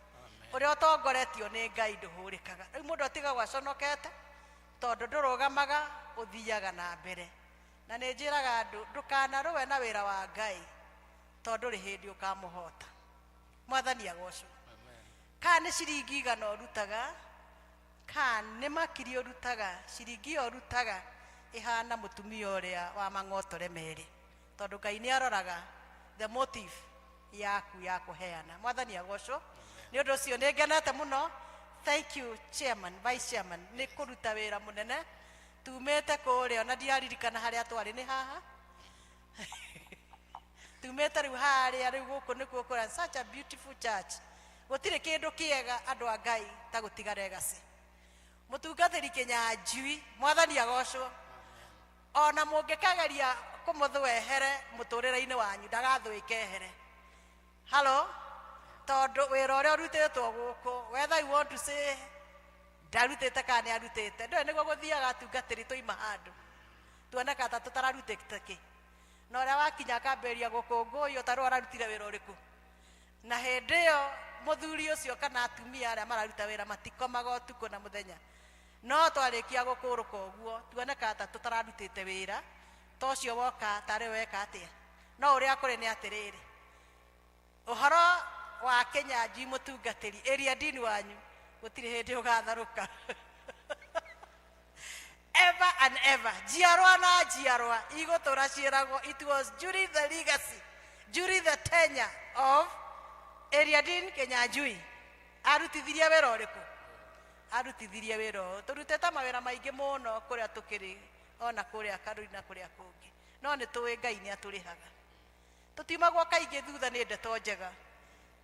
Ũrĩa ũtongoretio nĩ Ngai ndũhũrĩkaga. Rĩu mũndũ atigagwo aconokete tondũ ndũrũgamaga ũthiaga na mbere. Na nĩ njĩraga andũ ndũkanarũe na wĩra wa Ngai tondũ rĩ hĩndĩ ũkamũhota. Mwathani agocwo. Kana nĩ ciringi igana ũrutaga, kana nĩ makiri ũrutaga, ciringi ũrutaga ihana mũtumia ũrĩa wa mang'otore merĩ, tondũ Ngai nĩ aroraga the motive yaku ya kũheana. Mwathani agocwo. Nĩ ũndũ ũcio nĩ ngenete mũno. Thank you chairman, vice chairman, nĩ kũruta wĩra mũnene. Tumĩte kũrĩa na ndiaririkana harĩa twarĩ nĩ haha. Tumĩte rĩu harĩa rĩu gũkũ nĩkuo kũrĩa such a beautiful church. Gũtirĩ kĩndũ kĩega andũ a Ngai ta gũtiga legacy. Mũtungatĩri Kĩnyanjui, Mwathani agocwo. Ona mũngĩkageria kũmũthwehere mũtũrĩre-inĩ wanyu ndagathwĩke ehere. Hello? Tondũ wĩra ũrĩa ũrutĩtwo gũkũ, whether you want to say ndarutĩte kana nĩ arutĩte, ndũĩ nĩguo gũthiaga atungatĩri tũima handũ tuoneka ta tũtararutĩte kĩ. Na ũrĩa wakinya akambĩrĩria gũkũngũĩo ta rĩu ararutire wĩra ũrĩkũ. Na hĩndĩ ĩyo mũthuri ũcio kana atumia arĩa mararuta wĩra matikomaga ũtukũ na mũthenya, no twarĩkia gũkũrũka ũguo tuoneka ta tũtararutĩte wĩra ta ũcio woka tarĩ weka atĩa. No ũrĩa kũrĩ nĩ atĩrĩrĩ, ũhoro wa Kĩnyanjui mũtungatĩri area dini wanyu gũtirĩ hĩndĩ ũgatharũka. Ever and ever, njiarwa na njiarwa igũtũra ciĩragwo. It was during the legacy, during the tenure of area dini Kĩnyanjui arutithirie wĩra ũrĩkũ? Arutithirie wĩra ũyũ. Tũrutĩte mawĩra maingĩ mũno kũrĩa tũkĩrĩ ona kũrĩa Karuri na kũrĩa kũngĩ, no nĩ tũĩ Ngai nĩ atũrĩhaga. Tũtiumagwo kaingĩ thutha nĩ ndeto njega,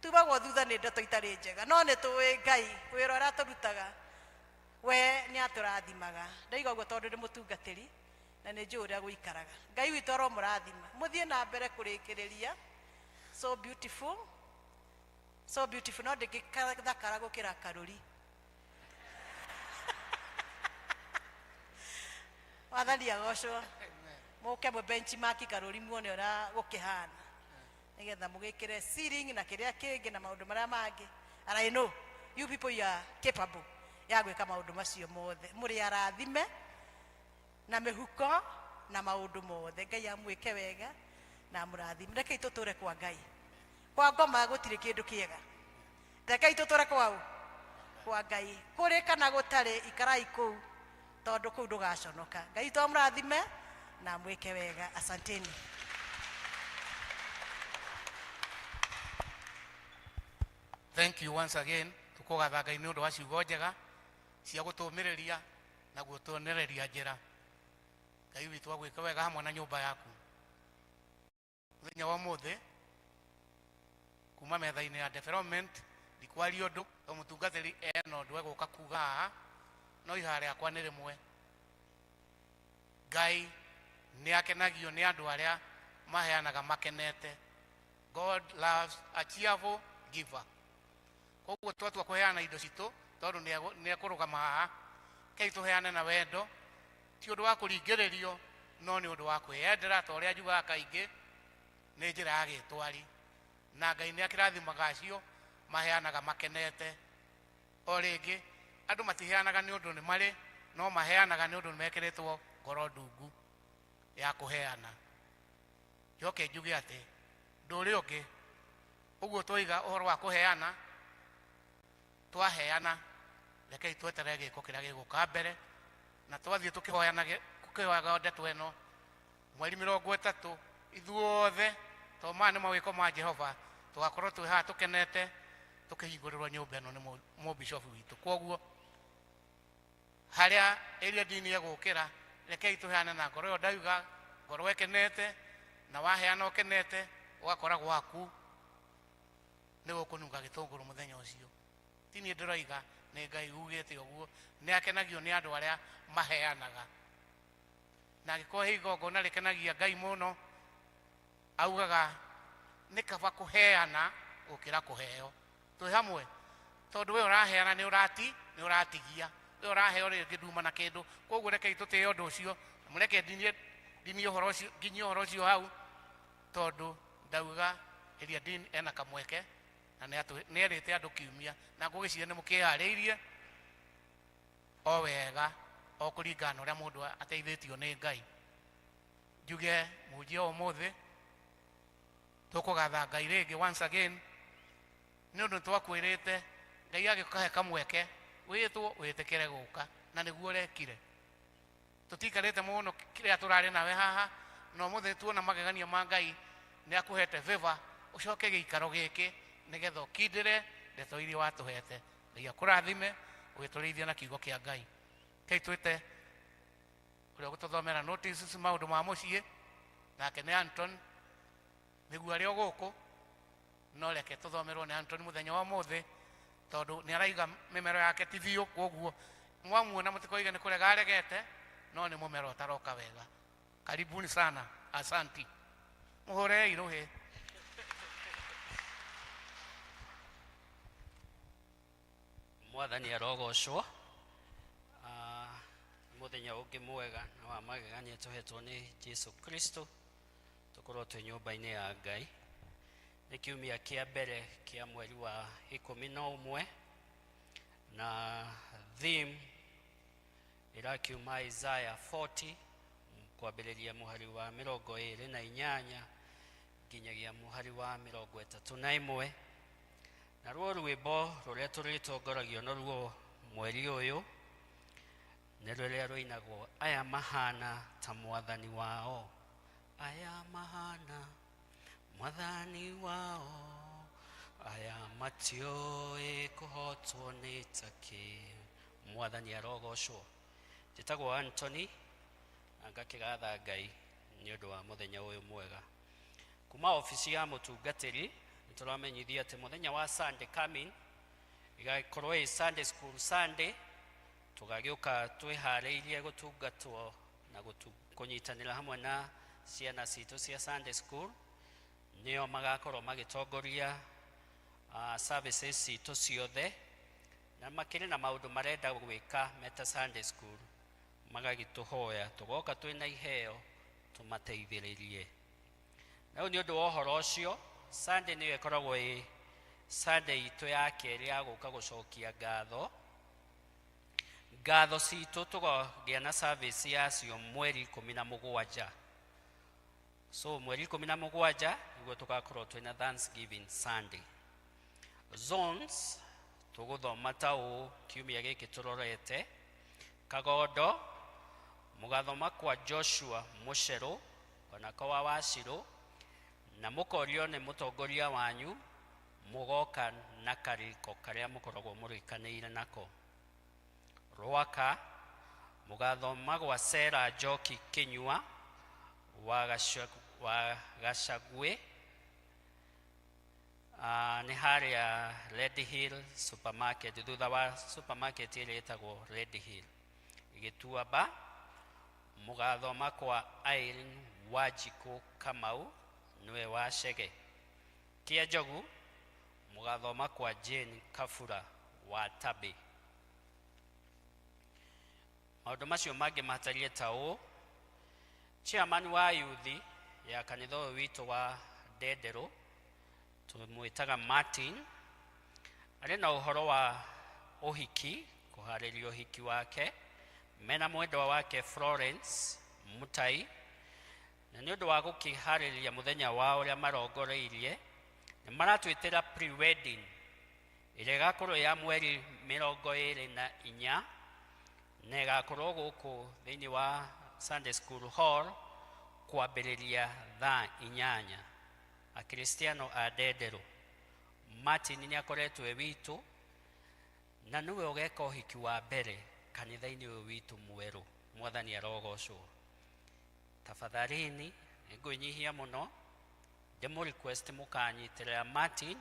tumagwo thutha nĩ ndeto itarĩ njega, no nĩ tũĩ Ngai wĩra ũrĩa tũrutaga we nĩ atũrathimaga. Ndaiga ũguo tondũ nĩ mũtungatĩri na nĩ njũĩ ũrĩa gũikaraga. Ngai witũ aromũrathima. Mũthiĩ na mbere kũrĩkĩrĩria. So beautiful, so beautiful. No ndĩngĩthakara gũkĩra Karuri. Mwathani agocwo. muke mwe benchmark karuri muone ora gukihana nigetha mugikire ceiling na kiria kingi na maundu maria mangi. And I know you people you are capable ya gwika maundu macio mothe. Muri arathime na mihuko na maundu mothe. Ngai amwike wega na murathime. Rekei tuture kwa Ngai. Kwa ngoma gutire kindu kiega. Rekei tuture kwao kwa Ngai. Kuri kana gutari ikarai kuu tondu kuu ndugaconoka. Ngai to murathime na mwike wega. Asanteni. Thank you once again. Tukogatha Ngai ni undu wa ciugo njega cia gutumiriria na gutuonereria njira. Ngai witu agwika wega hamwe na nyumba yaku. Muthenya wa mothe kuma metha-ini ya development ndikwari undu mutungatiri eno ndwe guka kuga no ihare akwa ni rimwe. Ngai ni akenagio ni andu aria maheanaga makenete. God loves a cheerful giver. Koguo twatua kuheana indo citu tondu ni akurugama haha kei tuheane na wendo ti undu wa kuringiririo no ni undu wa kwiyendera ta uria njugaga kaingi ni njira ya gitwari na Ngai ni akirathimaga acio maheanaga makenete. O ringi andu matiheanaga ni undu ni mari no maheanaga ni undu ni mekiritwo ngoro ndungu ya kuheana. Njoke njuge ati nduri ungi uguo twiga uhoro wa kuheana twaheana rekei tweterere giko kiria giguka mbere na twathie tukihoyaga ndeto eno mweri 30 ithuothe to mane mawiko ma Jehova tugakorwo twi ha tukenete tukihingũrĩrwo nyũmba eno ni mo bishop witu. Koguo haria area dini egukira rekei tuheane na ngoro yo ndauga ngoro ekenete na waheana ukenete ugakora gwaku ni gukununga gitunguru muthenya ucio. Tini ndiraiga ni Ngai ugite uguo ni akenagio ni andu aria maheanaga na giko higo na rekenagia Ngai muno augaga ni kaba kuheana ukira kuheo. Twi hamwe tondu we uraheana ni uratigia we uraheo ringi nduma na kindu. Koguo rekei tutee undu ucio mureke dini uhoro ucio nginyi uhoro ucio hau tondu ndauga iria dini ena kamweke na ni erite andu kiumia na ngugiciria ni mukihariirie o wega o kuringana uria mundu ateithitio ni Ngai. Njuge mujie umuthi tukugatha Ngai ringi once again ni undu twakwirite Ngai agikahe kamweke witwo witikire guka na niguo rekire. Tutikarite muno kiria turari nawe haha no muthi tuona magegania ma Ngai ni akuhete favor ucoke giikaro giki nigetha ukindire ndeto iria watuhete. Ngai akurathime ugitũrĩithia na kiugo kia Ngai. Kei twite uria gututhomera notices maundu ma mucii nake ni Anton niguo ari guku no reke tuthomerwo ni Anton muthenya wa muthi tondu ni araiga mimero yake tivio. Koguo mwamuona mutikoiga ni kurega aregete no ni mumero taroka wega. Karibuni sana, asanti. Muhore irohe. Mwathani arogocwo. Muthenya ungi mwega na wa magegania tuhetwo ni Jesu Kristo tukorwo twi nyumba-ini ya Ngai. Ni kiumia kia mbere kia mweri wa 11 na theme irakiuma Isaiah 40 kwambĩrĩria muhari wa 28 nginyagia muhari wa 31 na ruo rwimbo ruria turitongoragio naruo mweri uyu ni ruria ruinagwo aya mahana ta mwathani wao. Aya mahana mwathani wao, aya matioi kuhotwo ni taki. Mwathani arogocwo. Njĩtagwo Anthony na ngakigatha Ngai ni undu wa muthenya uyu mwega. Kuma ofisi ya mutungatiri nitũramenyithia atĩ muthenya wa Sunday coming igakorwo ĩ Sunday school Sunday tugagiuka twĩharĩirie gutungatwo na kunyitanĩra hamwe na ciana citũ cia Sunday school. Nio magakorwo magitongoria services citũ ciothe na makĩrĩ na maũndũ marenda gwĩka meta Sunday school magagĩtũhoya tugoka twĩna iheo tumateithĩrĩrie. Na nĩ ũndũ wa ũhoro ũcio, Sunday nĩyo ĩkoragwo ĩ Sunday itũ ya kerĩ ya gũka gũcokia ngatho. Ngatho citũ tũgagĩa na service yacio mweri 17. So mweri 17 nĩguo tũgakorwo twĩna Thanksgiving Sunday. Zones tũgũthoma ta ũũ kiumia gĩkĩ tũrorete. Kagodo mũgathoma kwa Joshua Mũcerũ kana kwa Wacirũ, na mũkorio nĩ mũtongoria wanyu mũgoka na karĩko karĩa mũkoragwo mũrĩkanĩire nako. Rwaka mũgathoma gwa Sarah Njoki Kĩnyua wa Gacagwe, nĩ harĩa Red Hill Supermarket, thutha wa supermarket ĩrĩa ĩtagwo Red Hill. Gĩtuamba mũgathoma kwa Irene Wanjikũ Kamau, nĩwe wa Chege. Kĩanjogu mũgathoma kwa Jane Kafura wa Tabe. Maũndũ macio mangĩ matariĩ ta ũũ: chairman wa youth ya kanitha ũyũ witũ wa Ndenderũ tũmwĩtaga Martin, arĩ na ũhoro wa ũhiki, kũharĩria ũhiki wake, mena mwendwa wake Florence Mutai. Na nĩ ũndũ wa gũkĩharĩria mũthenya wao ũrĩa marongoreirie, nĩ maratwĩtĩra pre-wedding ĩrĩa ĩgakorwo ya mweri 24 na ĩgakorwo gũkũ thĩinĩ wa Sunday School Hall kwambĩrĩria thaa 8. Akristiano a Ndenderũ. Martin nĩ akoretwo witũ na nĩwe ũgeka ũhiki wa mbere kanitha-inĩ ũyũ witũ mwerũ. Mwathani arogocwo. Tafadhalini ngũnyihia mũno ndĩmũ request mũkanyitĩrĩra Martin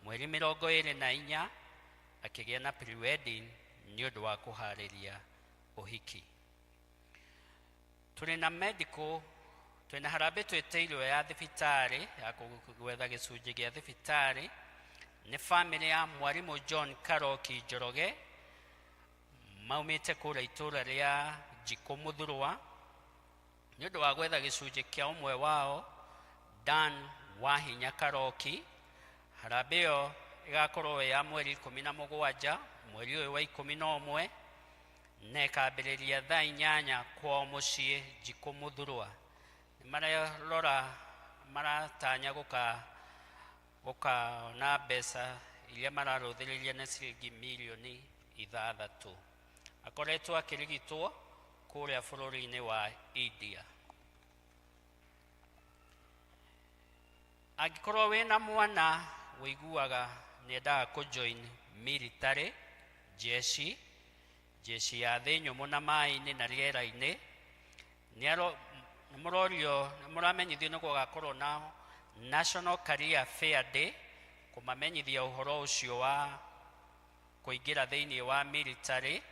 mweri 24 akĩgĩa na pre-wedding nĩ ũndũ wa kũharĩria ũhiki. Tũrĩ na medical, twĩna harambĩ twĩtĩirwo ya thibitarĩ ya gwetha gĩcunjĩ gĩa thibitarĩ nĩ family ya Mwarimũ John Karoki Njoroge maumĩte kũrĩa itũũra rĩa Njikũ Mũthurwa, nĩ ũndũ wa gwetha gĩcunjĩ kĩa ũmwe wao Dan Wahinya Karoki. Harambĩ ĩyo ĩgakorwo ya mweri 17 mweri ũyũ wa 11 na ĩkambĩrĩria thaa 8 kwa mũciĩ Njikũ Mũthurwa. Nĩ mararora maratanya gũkona mbeca iria mararũthĩrĩria na ciringi milioni 6. Akoretwo akĩrigitwo kũrĩa bũrũri-inĩ wa India. Angĩkorwo wĩna mwana wĩiguaga nĩendaga kũjoin military, jeshi ya thĩ nyũmũ na maĩ-inĩ na rĩera-inĩ, nĩmũrorio nĩmũramenyithio nĩ gũgakorwo na National Career Fair Day kũmamenyithia ũhoro ũcio wa kũingĩra thĩinĩ wa military,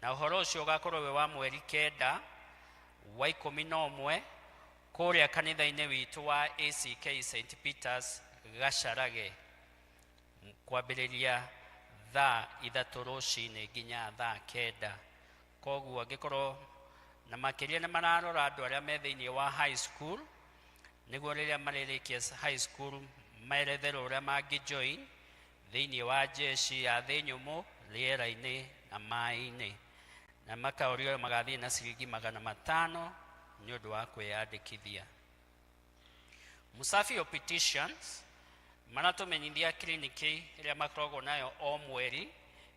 na ũhoro ũcio ũgakorwo wĩ wa mweri 9 wa 11 kũrĩa kanitha-inĩ witũ wa ACK St. Peters Gacarage, kwambĩrĩria thaa 3 rũcinĩ nginya thaa 9. Koguo angĩkorwo na makĩria nĩ mararora andũ arĩa me thĩinĩ wa high school, nĩguo rĩrĩa marĩrĩkia high school maeretherwo ũrĩa mangĩjoin thĩinĩ wa jeshi ya thĩ nyũmũ, rĩera-inĩ na maĩ-inĩ, na makaũrio magathiĩ na ciringi 500 nĩ ũndũ wa kwĩyandĩkithia. Musafi of Petitions maratũmenyithia kliniki ĩrĩa makoragwo nayo o mweri,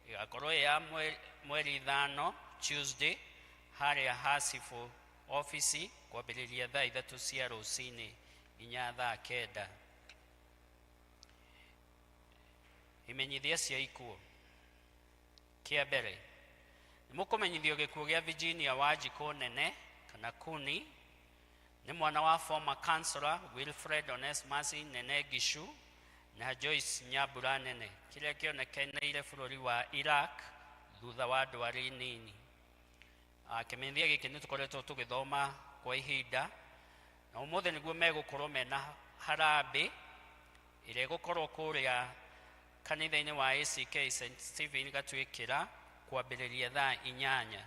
ĩgakorwo ya mweri 5 Tuesday harĩa Hasifu office kwambĩrĩria thaa 3 cia rũcinĩ nginya thaa 9. Imenyithia cia ikuũ. Kĩa mbere nĩmũkũmenyithio gĩkuũ gĩa Virginia Wanjikũ Nene kana Kuni, nĩ mwana wa former councillor Wilfred Onesmus Nene Gishu na Joyce Nyambura Nene, kĩrĩa kĩonekeire bũrũri wa Iraq thutha wa ndwari nini. Kĩmenyithia gĩkĩ nĩ tũkoretwo tũgĩthoma kwa ihinda, na ũmũthĩ nĩguo megũkorwo mena harambĩ ĩrĩa ĩgũkorwo kũrĩa kanitha-inĩ wa ACK St. Stephen Gatwĩkĩra kwambĩrĩria thaa 8.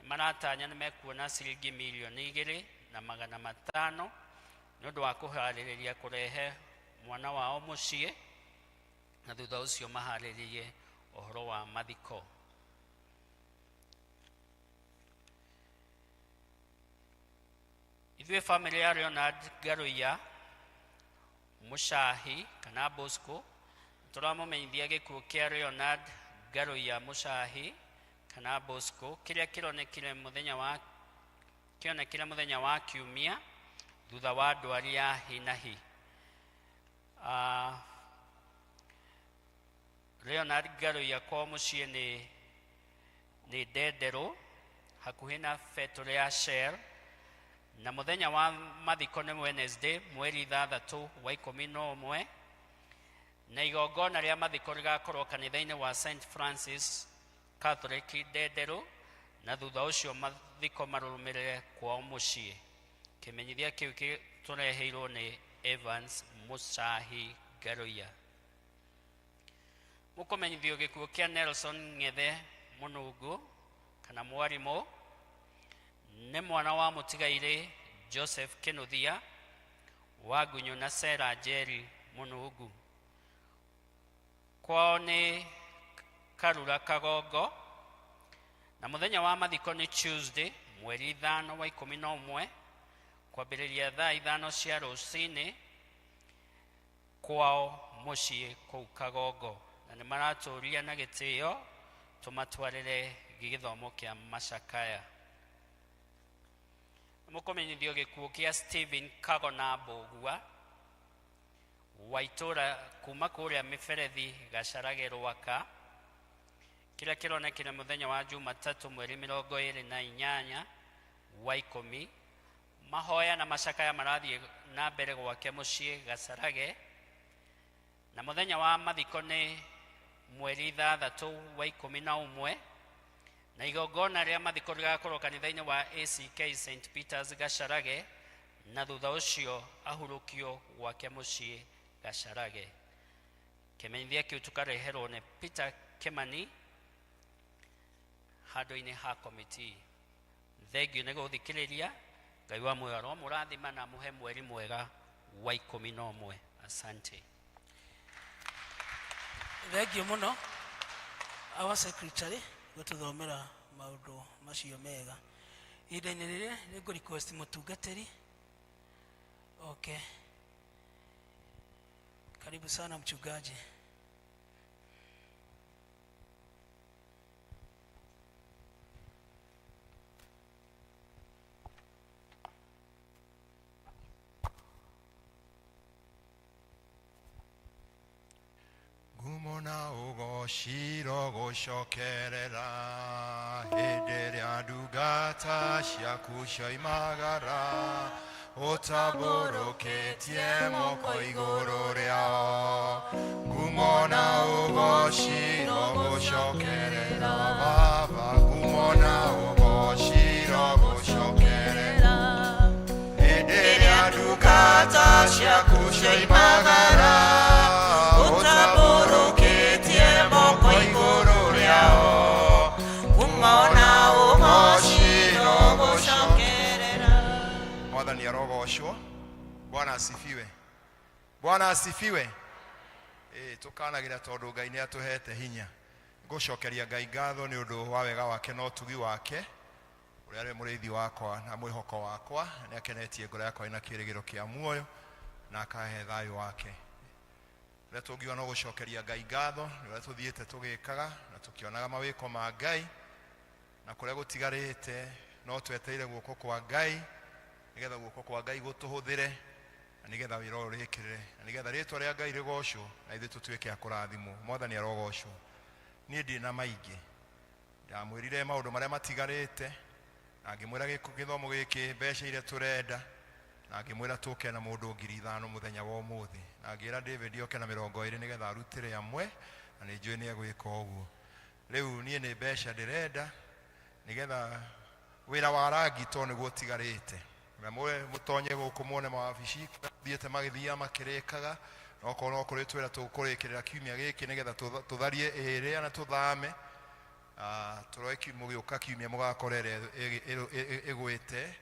Maratanya nĩ mekuona ciringi milioni 2 na 500 nĩ ũndũ wa kũharĩrĩria kũrehe mwana wao mũciĩ, na thutha ũcio maharĩrĩrie ũhoro wa mathiko. Ithuĩ family ya Leonard Garuya Mushahi kana Bosco tũramũmenyithia gĩkuũ kĩa Leonard Garuya Mushahi kana Bosco kĩrĩa kĩonekire mũthenya wa Kiumia thutha wa ndwari ya hi na hi. Leonard Garuya kwa mũciĩ nĩ Ndenderũ hakuhĩ na factory ya Shell, na mũthenya wa mathiko nĩ Wednesday mweri 3 wa 11, na igongona rĩa mathiko rĩgakorwo kanitha-inĩ wa St Francis Catholic Ndenderũ, na thutha ũcio mathiko marũmĩrĩre kwao mũciĩ. Kĩmenyithia kĩu tũreheirwo nĩ Evans Mushahi Garuya. Mũkũmenyithio gĩkuũ kĩa Nelson Ng'ethe Mũnungu kana mwarimũ nĩ mwana wa mũtigairĩ Joseph Kinuthia wa Gunyu na Sarah Jerry Mũnungu. Kwao nĩ Karura Kagongo, na mũthenya wa mathiko nĩ Tuesday mweri 5 wa 11 kwambĩrĩria thaa 5 cia rũcinĩ kwao mũciĩ kũu Kagongo, na nĩ maratũria na gĩtĩo tũmatwarĩre gĩthomo kĩa macakaya. Mũkũmenyithio gĩkuũ kĩa Stephen Kagona Mbũgua wa itũũra kuma kũrĩa mĩberethi Gacarage Rwaka, kĩrĩa kĩronekire mũthenya wa Jumatatũ mweri 28 wa 10. Mahoya na macakaya marathiĩ na mbere gwake mũciĩ Gacarage, na mũthenya wa mathiko nĩ mweri 3 wa 11, na igongona rĩa mathiko rĩgakorwo kanitha-inĩ wa ACK St Peters Gacarage, na thutha ũcio ahurũkio gwake mũciĩ Gacarage. Kĩmenyithia kĩu tũkareherwo nĩ Peter Kimani handũ-inĩ ha committee. Thengiũ nĩ gũthikĩrĩria. Ngai wa muoyo mũrathima na mũhe mweri mwega wa 11. Asante. Thengiũ mũno our secretary gũtũthomera maũndũ macio mega. Ihinda-inĩ rĩrĩ nĩ ngũ request mũtungatĩri. Okay. Karibu sana mchungaji. Gumona ugoshiro gushokerera hĩndĩ ĩrĩa ndungata ciaku cioimagara ũtabũrũkĩtie moko igũrũ rĩao. Gumona ugoshiro gushokerera Baba, gumona ugoshiro gushokerera hĩndĩ ĩrĩa ndungata ciaku cioimagara Mwathani arogoshwo. Bwana asifiwe. Bwana asifiwe. Tukanagira tondu Ngai ni atuhete hinya. Ngucokeria Ngai ngatho ni undu wa wega wake na utugi wake. Uria ari muriithi wakwa na mwihoko wakwa ni akenetie ngoro yakwa ina kirigiro kia muoyo na akahe thayo wake. Uria tungiwa no gucokeria Ngai ngatho ni uria tuthiite tugikaga na tukionaga mawiko ma Ngai na kuria gutigarite no tweteire guoko kwa Ngai nigetha guoko kwa Ngai gutuhuthire na nigetha wira urikirire na nigetha ritwa ria Ngai rigocwo na ithu tutuike akurathimo. Mwathani arogocwo. Nie ndi na maingi ndamwirire maundu maria matigarite na ngimwira githomo giki mbeca iria turenda na ngimwira tuke na mundu 5,000 muthenya wa umuthi na ngira David oke na 20 nigetha arutire amwe na ni njui ni egwika uguo. Riu nie ni mbeca ndirenda nigetha wira wa rangi to niguo tigarite na mutonye guku muone mawabici thiete magithia makirikaga no kono kuri twira tukurikirira kiumia giki nigetha tutharie ere na tuthame turoiki mugiuka kiumia mugakorere igwite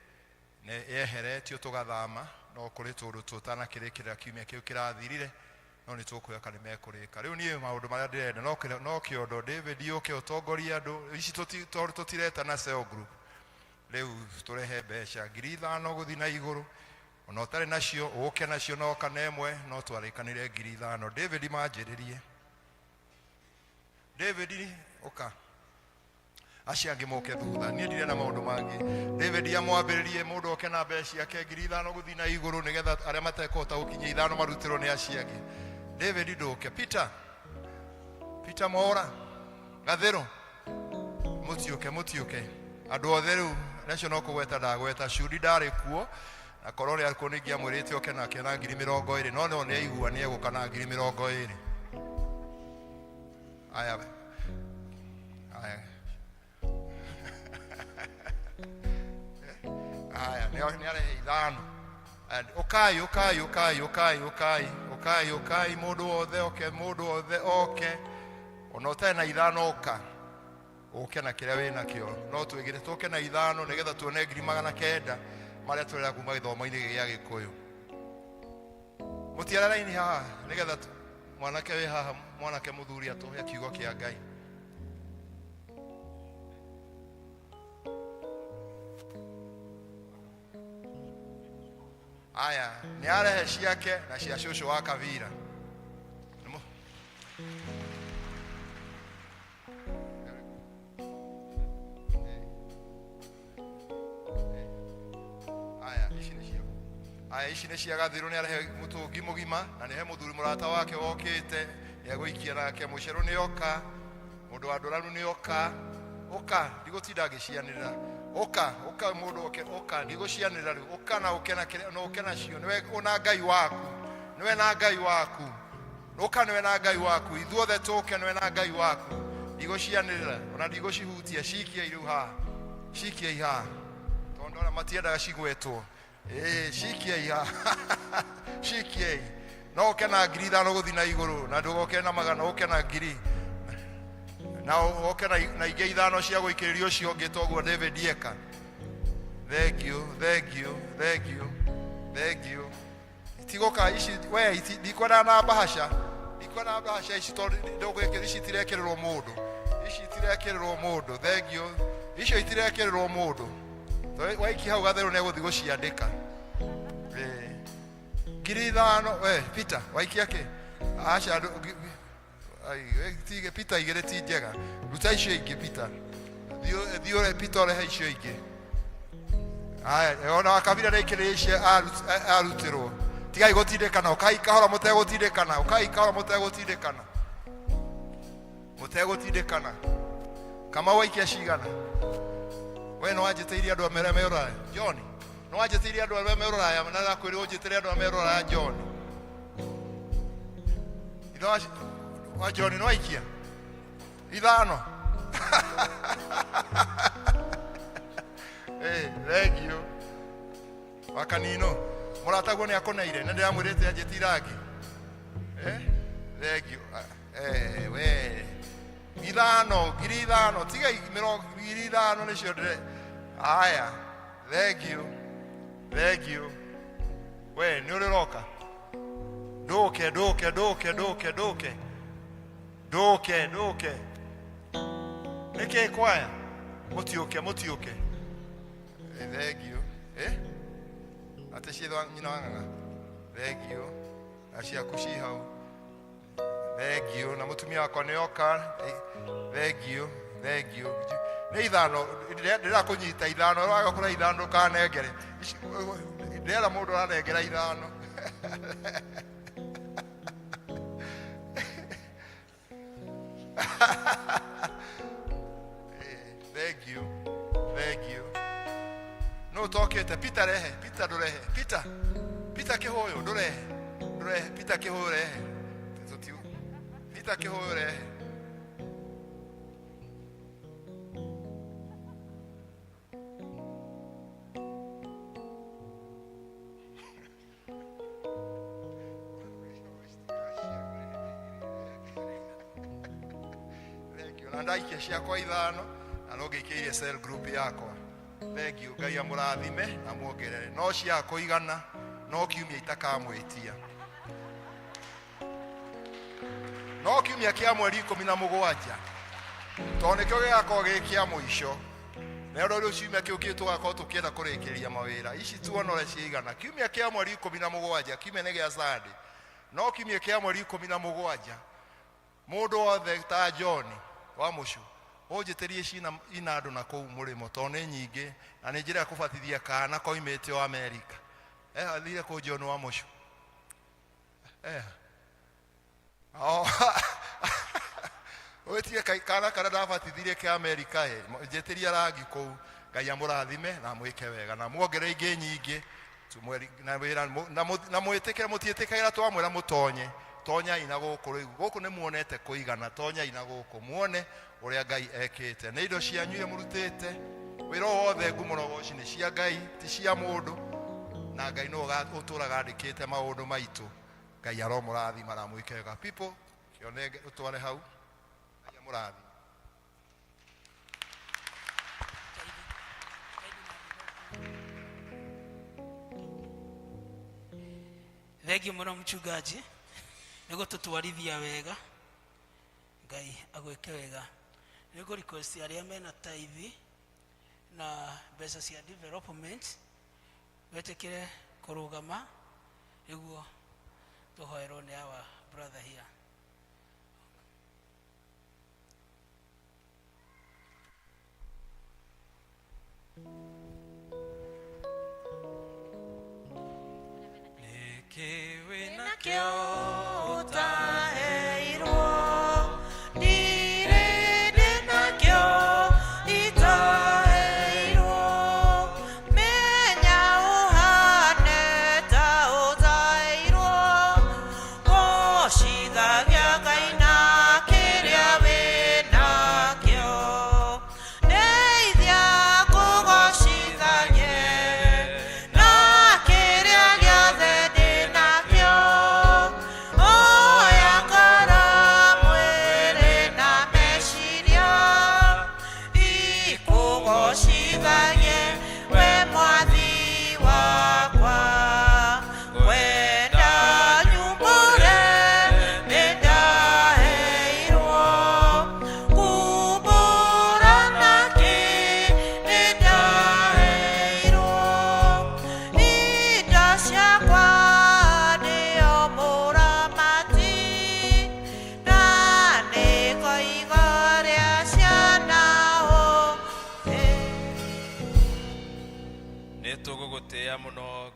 ne yeheretio tugathama no kuri tundu tutana kirikira kiumia kiu kirathirire no ni tukuya kana mekurika riu nie maundu maria ndirenda no kiondo David yoke utongoria andu ici tutireta na cell group riu turehe mbeca 5,000 guthi na iguru ona utari nacio uke nacio no kana emwe no twarikanire 5,000 David manjiririe David oka aciangi moke thutha nie ndire na maundu mangi David amwambiririe mundu oke na mbeca yake 5,000 guthi na iguru nigetha aria matekota ukinyia 5 marutiro ni aciangi David ndoke Peter Mora gathero mutiuke andu othe riu nacio no kugweta ndagweta shudi ndari kuo na korori ariko ni ngiamwirite oke nake na 20,000 no ni aigua ni eguka na 20,000 aya ni are 5 and okay mundu othe oke ona utena 5 oke na kiria wina kio no twigire tuke na 5 nigetha tuone 900 maria turera kuma githomo-ini gia Gikuyu mutiara raini haha nigetha mwanake wi haha mwanake muthuri atuhe kiugo kia Ngai aya ni arehe ciake na cia shushu wa Kavira ici nĩ cia Gathiru nĩ arehe mũtũngi mũgima na nĩ he mũthuri mũrata wake wokĩte nĩ egũikia nake mũcerũ nĩ oka mũndũ wa ndũranu nĩ oka ndigũtinda ngĩcianĩrĩra oka mũndũ oka ndigũcianĩrĩra rĩu oka na ũke nacio nĩwe na Ngai waku oka nĩwe na Ngai waku ithuothe tũke nĩwe na Ngai waku ndigũcianĩrĩra ona ndigũcihutia cikiai rĩu haha cikiai haha tondũ ona matiendaga cigwetwo shikiai shikiai no oke na 5,000 guthi na iguru na ndugoke na magana oke na 1,000 na oke na ingĩ 5 cia guikiririo cio ngĩ toguo David eka thank you itigoka ici we ndikwenda na bahasha ici tondu ndugwikira ici tirekererwo mundu thank you icio itirekererwo mundu waiki hau Gatheru ne guthi guciandika 5,000 Peter waiki yake acha tige Peter igere ti njega ruta icio ingi Peter thio Peter ole icio ingi aya ona Kavira ne kire icio arutirwo tigai gutindikana ukai kahora mutegutindikana kama waiki acigana we no ajiteiria andu amere merora John no ajiteiria andu amere merora na nakwiri ujiteiria andu amere merora John wa John no aikia 5 thank you wakanino murataguo ni akoneire na ndiramwirite ajitirangi thank you we 5,000 tiga 5,000 nicio ndire aya thank you we ni uriroka nduke niki kwaya mutiuke thank you ateshithwa nyina wanganga thank you acia kushi hau thank you na mutumia wako ni oka thank you ni 5 ndira kunyita 5 waga kura 5 kanengere ndira mundu aranengera 5 thank you no tokete Peter rehe Peter kihoyo ndurehe Peter kihoyo rehe tutiu Peter kihoyo rehe ndaikia ciakwa 5 na no ngĩikĩire cell group yakwa Thengiũ, Ngai amũrathime na muongerere. No cia kũigana no kiumia itakamwĩtia. No kiumia kĩa mweri 17 tondũ nĩkĩo gĩgakorwo gĩ kĩa mũico. Na rĩu ciumia kĩu kĩu tũgakorwo tũkĩenda kũrĩkĩrĩria mawĩra. Ici tuonore ciigana. Kiumia kĩa mweri 17 kiumia nĩ gĩa Sunday. No kiumia kĩa mweri 17 mũndũ wothe ta John wa Mũcu ũnjĩtĩrie cina ina andũ na kũu mũrĩmo tondũ nĩ nyingĩ na nĩ njĩra ya kũbatithia kana koimĩte o Amerika. Athire kũ John wa Mũcu. Wetie kana kana ndabatithirie kĩ Amerika njĩtĩria rangi kũu. Ngai amũrathime na mwĩke wega na muongere ingĩ nyingĩ tumweri na wĩra na mwĩtĩkĩre mũtiĩtĩkĩra twamwĩra mũtonye tonya ina gũkũ rĩu gũkũ nĩ muonete kũigana tonya ina gũkũ muone ũrĩa Ngai ekĩte nĩ indo cianyuĩ mũrutĩte wĩra wothe ngumũrogoci nĩ cia Ngai ti cia mũndũ na Ngai no ũtũraga andĩkĩte maũndũ maitũ. Ngai aromũrathima na mwĩke wega. People kĩone ũtware hau. Ngai amũrathime. Thengio mũno mchungaji nĩguo tũtwarithia wega. Ngai agwĩke wega. Nĩguo request arĩa mena tithe na mbeca cia development wetĩkĩre kũrũgama nĩguo tũhoerwo nĩ our brother here. Nikiwe nakyo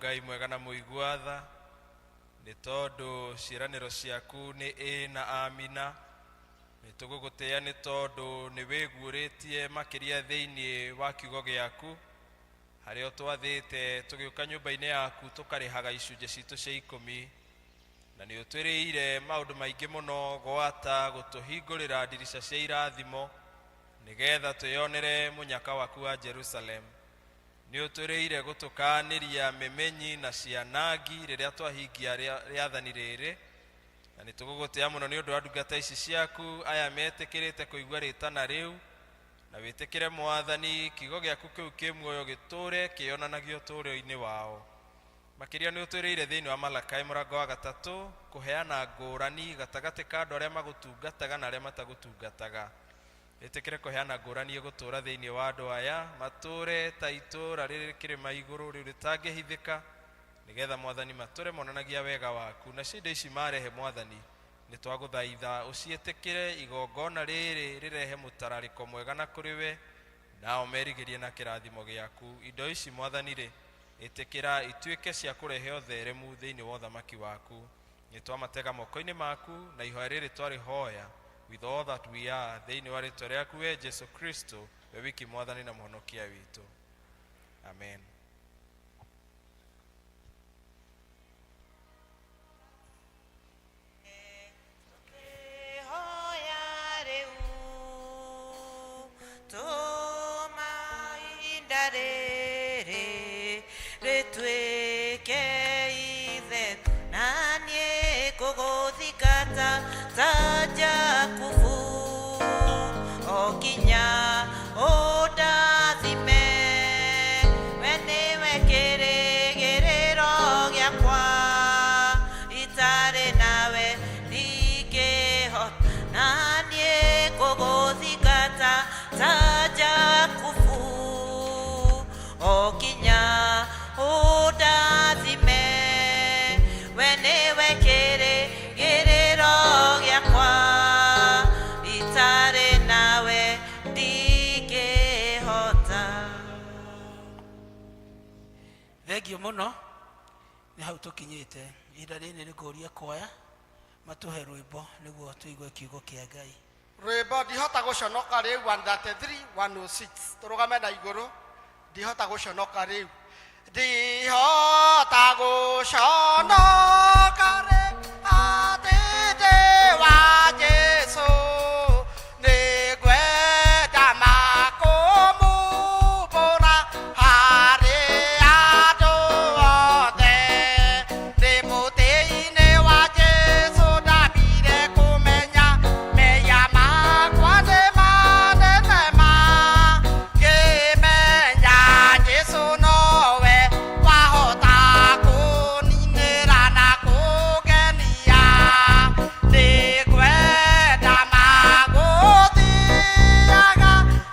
Ngai mwega na muiguatha nĩ tondũ ciĩranĩro ciaku nĩ na amina. Nĩ tũgũgũtĩĩa nĩ tondũ nĩ wĩguũrĩtie makĩria thĩinĩ wa kiugo gĩaku harĩa twathĩte tũgĩũka nyũmba-inĩ yaku tũkarĩhaga icunjĩ citũ cia 10 na nĩ ũtwĩrĩire maũndũ maingĩ mũno gwata gũtũhingũrĩra ndirica cia irathimo nĩgetha twĩonere mũnyaka waku wa Jerusalem. Nĩ ũtwĩrĩire gũtũkanĩria memenyi na cianangi rĩrĩa twahingia rĩathani rĩrĩ na nĩ tũgũgũtĩĩa mũno nĩ ũndũ wa ndungata ici ciaku aya metĩkĩrĩte kũigua rĩtana rĩu na wĩtĩkĩre Mwathani kiugo gĩaku kĩu kĩ muoyo gĩtũre kĩonanagio ũtũũro-inĩ wao. Makĩria nĩ ũtwĩrĩire thĩinĩ wa Malakai mũrango wa 3 kũheana ngũrani gatagatĩ ka andũ arĩa magũtungataga na arĩa matagũtungataga. Wĩtĩkĩre kũheana ngũrani gũtũũra thĩinĩ wa andũ aya matũũre ta itũũra rĩrĩ kĩrĩma igũrũ rĩu rĩtangĩhithĩka nĩgetha Mwathani matũũre monanagia wega waku. Na cindo ici marehe Mwathani nĩ twagũthaitha ũciĩtĩkĩre igongona rĩrĩ rĩrehe mũtararĩko mwega na kũrĩ we nao merigĩrie na kĩrathimo gĩaku. Indo ici Mwathani rĩ ĩtĩkĩra ituĩke cia kũrehe ũtheremu thĩinĩ wa ũthamaki waku. Nĩ twamatega moko-inĩ maku na ihoya rĩrĩ twarĩhoya with all that we are thĩinĩ wa rĩtwa rĩaku we Jesu Kristo we wiki Mwathani na mũhonokia witũ. Amen. Kufu, Okinya, odathime, Okinya, tukinyite ida rĩrĩ rĩkũria kwaya matuhe rwĩmbo nĩguo tũigue kiugo kĩa Ngai. Rwĩmbo ndihota gũconoka rĩu 133 106 tũrũgame na igũrũ. Ndihota gũconoka rĩu. Ndihota gũconoka rĩu atĩ ndĩ wa Jesũ. Nĩngwenda makũmũmbũra harĩ andũ othe. Ndĩ mũtĩ-inĩ wa Jesũ ndambire kũmenya meya makwa nĩ manene mangĩmenya Jesũ nowe wahota kũninĩra na kũngenia. Nĩngwenda magũthiaga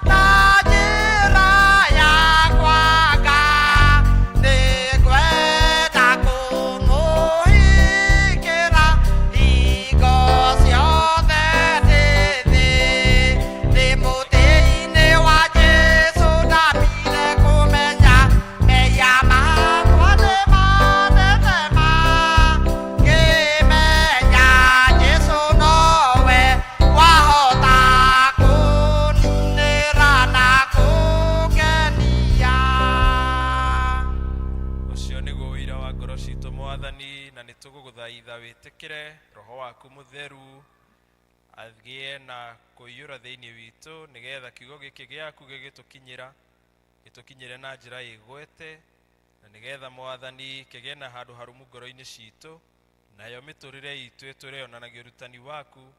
na njĩra yakwa nga. Nĩngwenda kũmũhingĩra hingo ciothe ndĩ thĩ. Ndĩ mũtĩ-inĩ wa Jesũ ndambire kũmenya meya makwa nĩ manene mangĩmenya Jesũ nowe wahota kũninĩra na kũngenia. Ũcio nĩguo ũira wa ngoro citũ Mwathani, na nĩtũgũgũthaitha wĩtĩkĩre Roho waku Mũtheru athiĩ na kũiyũra thĩinĩ witũ, nĩgetha kiugo gĩkĩ gĩaku gĩtũkinyĩre na njĩra ĩgwete, na nĩgetha Mwathani kĩgĩe na handũ harũmu ngoro-inĩ citũ, nayo mĩtũrĩre itũ ĩtũre yonanagia ũrutani waku,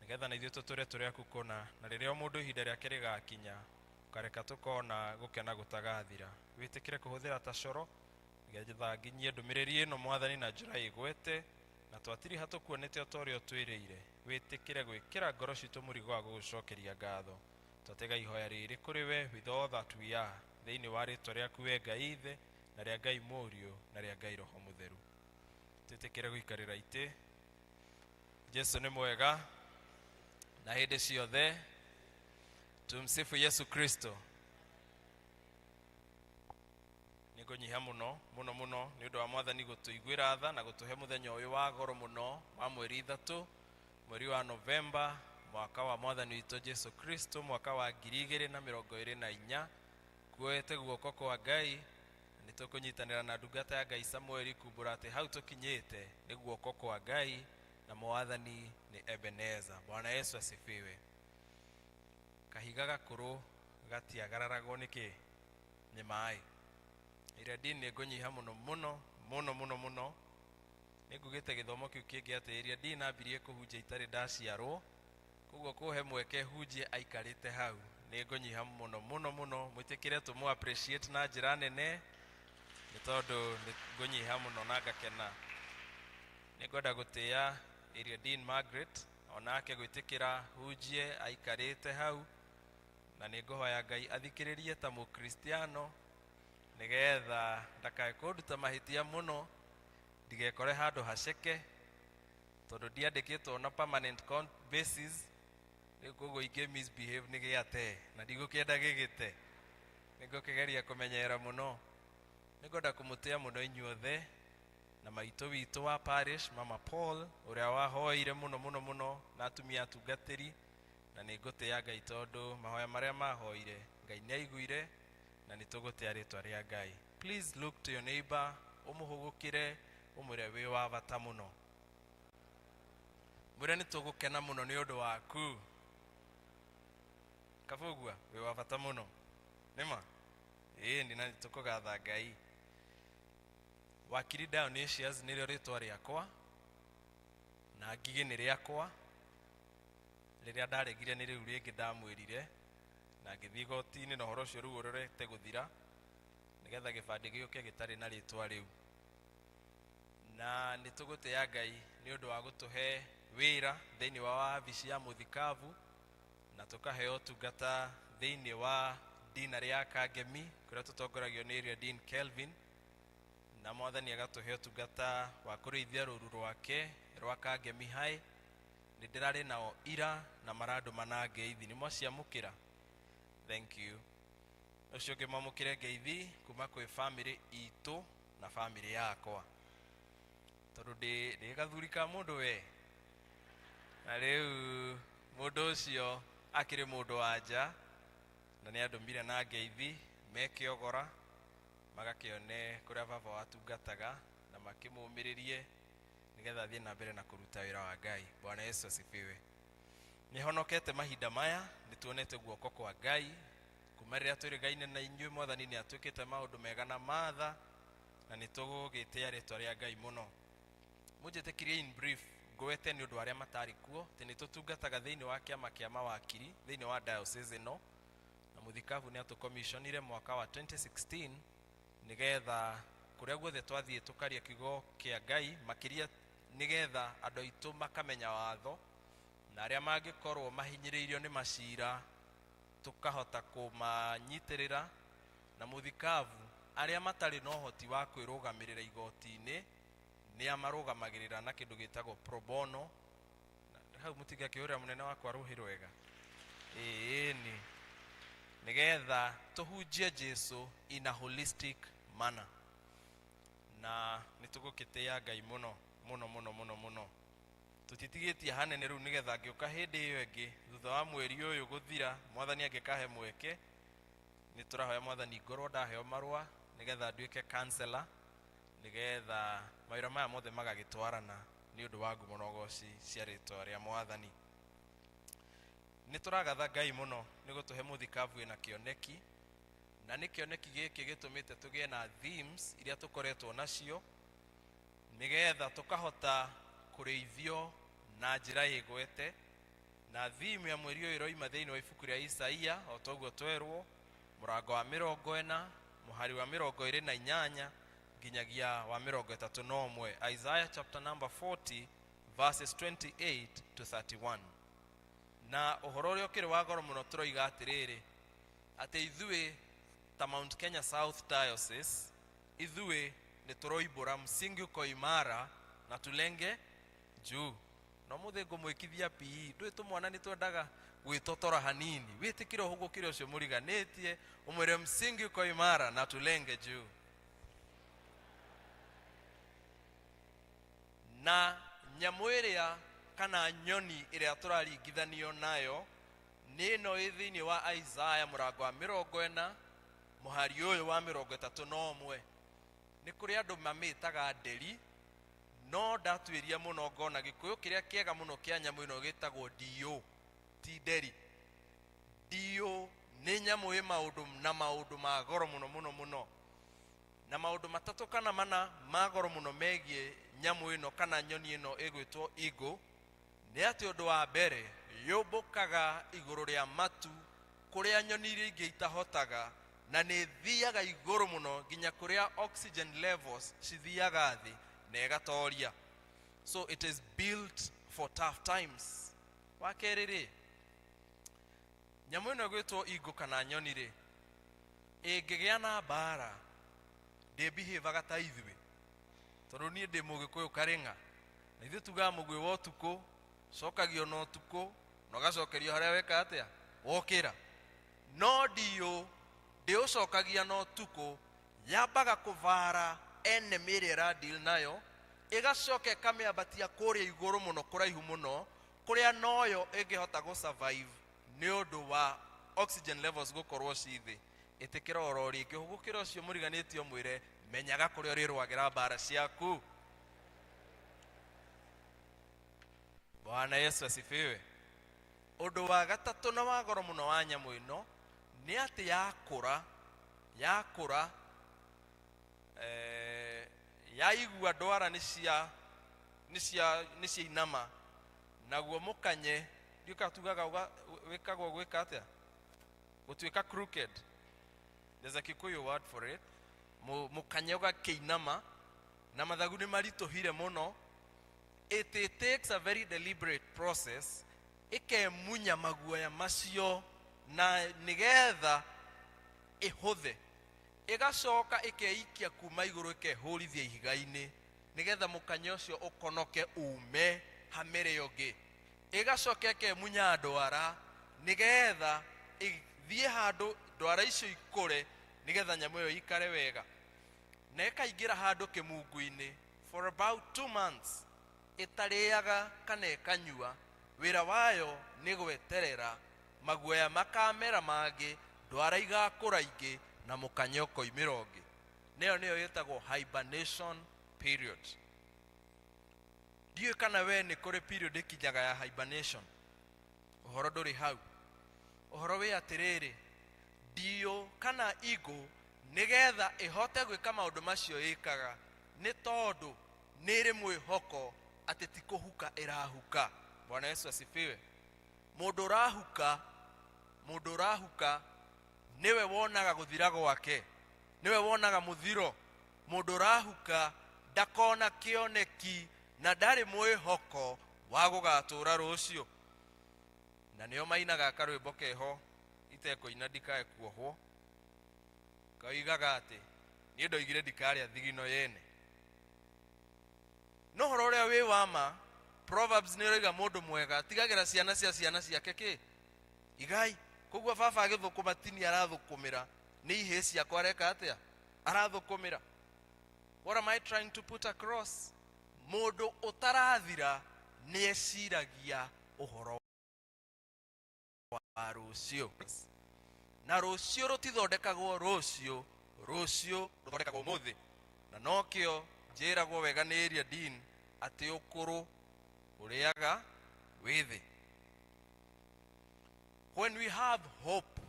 nĩgetha na ithuĩ tũtũre tũrĩ aku kũna, na rĩrĩa mũndũ ihinda rĩake rĩgakinya ũkareka tũkona gũkena gũtagathira. Wĩtĩkĩre kũhũthĩra ta coro nĩgetha nginyie ndũmĩrĩri ĩno Mwathani na njĩra ĩgwete, na twatiri hatũkuonete o ta ũrĩa ũtwĩrĩire. Wĩtĩkĩre gwĩkĩra ngoro citũ mũrigo wa gũgũcokeria ngatho. Twatega ihoya rĩrĩ kũrĩ we with all that we are, thĩinĩ wa rĩtwa rĩaku we Ngai Ithe, na rĩa Ngai Mũriũ, na rĩa Ngai Roho Mũtheru. Twĩtĩkĩre gũikarĩra itĩ. Jesu nĩ mwega na hĩndĩ ciothe. Tumsifu Yesu Kristo. Nĩngũnyiha mũno mũno mũno nĩ ũndũ wa Mwathani gũtũiguĩra tha na gũtũhe mũthenya ũyũ wa goro mũno wa mweri 3 mweri wa Novemba mwaka wa Mwathani witũ Jesu Kristo mwaka wa 2024. Kuoete guoko kwa Ngai nĩtũkũnyitanĩra na ndungata ya Ngai Samueli kumbũra atĩ hau tũkinyĩte nĩ guoko kwa Ngai na Mwathani nĩ Ebeneza. Bwana Yesu asifiwe. Kahiga gakũrũ gatiagararagwo nĩkĩ? Nĩ maĩ. Ira dini nĩngũnyiha mũno mũno mũno mũno mũno. Nĩngugĩte gĩthomo kĩu kĩngĩ atĩ ĩrĩa dini ambirie kũhunjia itarĩ ndaciarwo, koguo kũhe mweke hunjie aikarĩte hau. Nĩngũnyiha mũno mũno mũno. Mwĩtĩkĩre tũmũ appreciate na njĩra nene nĩ tondũ nĩngũnyiha mũno na ngakena. Nĩngwenda gũtĩa ĩrĩa dini Margaret onake gwĩtĩkĩra hunjie aikarĩte hau, na nĩngũhoya Ngai athikĩrĩrie ta mũkristiano nĩgetha ndakae kũnduta mahĩtia mũno, ndigekore handũ haceke tondũ ndiandĩkĩtwo na permanent basis. Koguo ingĩ misbehave nĩgĩate na ndigũkĩenda gĩgĩte. Nĩngũkĩgeria kũmenyera mũno. Nĩngwenda kũmũtĩa mũno inyuothe na maitũ witũ wa parish Mama Paul ũrĩa wahoire mũno mũno mũno na atumia atungatĩri, na nĩngũtĩa Ngai tondũ mahoya marĩa mahoire Ngai nĩaiguire na nĩtũgũtĩa rĩtwa rĩa Ngai. Please look to your neighbor, ũmũhũgũkĩre ũmwĩre wĩ wa bata mũno. Mwĩre nĩtũgũkena mũno nĩ ũndũ waku. Kabũgua wĩ wa bata mũno. Nĩma? Ĩĩ na nĩtũkũgatha Ngai. Wakiri Dionysius nĩrĩo rĩtwa rĩakwa na Ngigĩ nĩ rĩakwa. Rĩrĩa ndaregire nĩ rĩu rĩngĩ ndamwĩrire na ngĩthiĩ igoti-inĩ na ũhoro ũcio rĩu ũrorete gũthira nĩgetha gĩbandĩ gĩũke gĩtarĩ na rĩtwa rĩu. Na nĩtũgũtĩa Ngai nĩ ũndũ wa gũtũhe wĩra thĩinĩ wa wabici ya mũthikabu na tũkaheo ũtungata thĩinĩ wa dinarĩ ya Kangemi kũrĩa tũtongoragio nĩ ĩrĩa Dean Kelvin, na Mwathani agatũhe ũtungata wa kũrĩithia rũru rwake rwa Kangemi High. Nĩndĩrarĩ nao ira na marandũma na ngeithi. Nĩmwaciamũkĩra? Thank you. Ũcio ũngĩ mwamũkĩre ngeithi kuma kwĩ family itũ na family yakwa. tondu ndi gathuri ka mundu we na riu mundu ucio akiri mundu anja na ni andumbire na ngeithi mekiogora magakione kuria baba watungataga na makimumiririe nigetha thie na mbere na kuruta wira wa Ngai. Bwana Yesu asifiwe. Nihonokete mahinda maya nituonete guoko kwa Ngai kuma riria twiri Ngai na inyuĩ Mwathani ni atwikite maundu mega na matha na nitugugitia ritwa ria Ngai muno. Munjitikirie in brief ngwete ni undu aria matari kuo te nitutungataga thiini wa kiama kia mawakiri thiini wa diocese ino na muthikabu ni atukomissionire mwaka wa 2016 nigetha kuria guothe twathie tukaria kiugo kia Ngai makiria nigetha andu aitu makamenya watho na aria mangikorwo mahinyiriirio ni macira tukahota kumanyitirira na muthikabu aria matari no hoti wa kwirugamirira igoti-ini ni amarũgamagĩrĩra na kindu gitagwo pro bono. Hau mutiga kiuria munene wakwa ruhi rwega ni nigetha tuhunjie Jesu in a holistic manner na nitugukitia Ngai muno muno muno muno muno. Tutitigitie hanene riu nigetha ngioka hindi iyo ingi thutha wa mweri uyu guthira Mwathani angikahe mweke niturahoya Mwathani ngorwo ndaheo marua nigetha nduike counselor nigetha mawira maya mothe magagitwarana ni undu wa ngumo na ugoci cia ritwa ria Mwathani. Nituragatha Ngai muno ni gutuhe muthikabu ina kioneki na ni kioneki giki gitumite tugie na themes iria tukoretwo nacio nigetha tukahota kureithio na njira igwete na theme ya mweri uyu roima thiini wa ibuku ria Isaia o toguo twerwo murango wa 40 muhari wa 28 nginyagia wa 31. Isaiah chapter number 40 verses 28 to 31. Na uhoro uria ukiri wa goro muno turoiga atiriri ati ithui ta Mount Kenya South Diocese ithui ni turoibura msingi uko imara na tulenge juu. No muthe ngumwikithia PE ndui tumwana ni twendaga gwitotora hanini witikire hugukire ucio muriganitie umwire msingi uko imara na tulenge juu. Na nyamu iria kana nyoni iria turaringithanio nayo ni no ithiini wa Isaiah murango wa 40 muhari uyu wa 31. Ni kuri andu mamitaga nderi no ndatwiria muno ngona gikuyu kiria kiega muno kia nyamu ino gitagwo dio ti nderi. Dio ni nyamu ĩ maundu ma goro muno muno muno na maundu matatu kana mana ma goro muno megie nyamu ino kana nyoni ino igwitwo eagle ni ati undu wa mbere yumbukaga iguru ria matu kuria nyoni iria ingi itahotaga na ni thiaga iguru muno ginya kuria oxygen levels cithiaga thi na igatoria. So it is built for tough times. Wakeriri nyamu ino igwitwo eagle kana nyoni ri ingigia na bara de behave ta ithui tondu ni ndi mugikuyu karinga na ithu tuga mugwi wa utuku cokagio no tuku no gacokerio haria weka atia wokira no dio ndi ucokagia no tuku yambaga kuvara enemy iria deal nayo igacoke kamiambatia kuria iguru muno kuraihu muno kuria noyo ingihota go survive ni undu wa oxygen levels gukorwo cithi itikira orori kihugukira ucio muriganitio mwire menyaga kuria uri rwagira bara ciaku. Bwana Yesu asifiwe. Undu wa gatatu na wa goro muno wa nyamu ino ni ati yakura yaigua ndwara ni cia inama naguo mukanye ndiuka tugaga wikagwo gwika atia gutuika crooked. There's a Kikuyu word for it. Mukanye ugakiinama na mathagu ni marituhire muno. It takes a very deliberate process ikemunya maguoya macio na nigetha ihuthe igacoka ikeikia kuma iguru ikehurithia ihiga-ini nigetha mukanye ucio ukonoke ume hamere yongi igacoka ikemunya ndwara nigetha ithie handu ndwara icio ikure nigetha nyamu iyo ikare wega na ikaingira handu kimungu-ini for about 2 months itariaga kana ikanyua wira wayo ni gweterera maguoya makamera mangi ndwara igakura ingi na mukanyoko imirongi niyo yetagwo hibernation period. Ndiyo kana we ni kuri period ikinyaga ya hibernation uhoro nduri hau uhoro we atiriri ndiyo kana igo nigetha ihote gwika maundu macio ikaga ni tondu niri mwihoko ati ti kuhuka irahuka. Bwana Yesu asifiwe. Mundu urahuka niwe wonaga guthira gwake, niwe wonaga muthiro. Mundu urahuka ndakona kioneki na ndari mwihoko wa gugatura rucio. Na niyo mainaga karwimbo keho itekuina ndikae kuohwo kaigaga ati ni ndoigire ndikaria thigino yene. No horo uria wi wama Proverbs ni roiga mundu mwega tigagira ciana ciake ki igai kugwa baba agithukuma tini arathukumira ni ihe ciakwa areka atia arathukumira. What am I trying to put across? Mundu utarathira ni eciragia uhoro wa rucio, na rucio rutithondekagwo rucio ruthondekagwo muthi. Na nokio njiragwo wega ni area dean ati ukuru uriaga withi. When we have hope,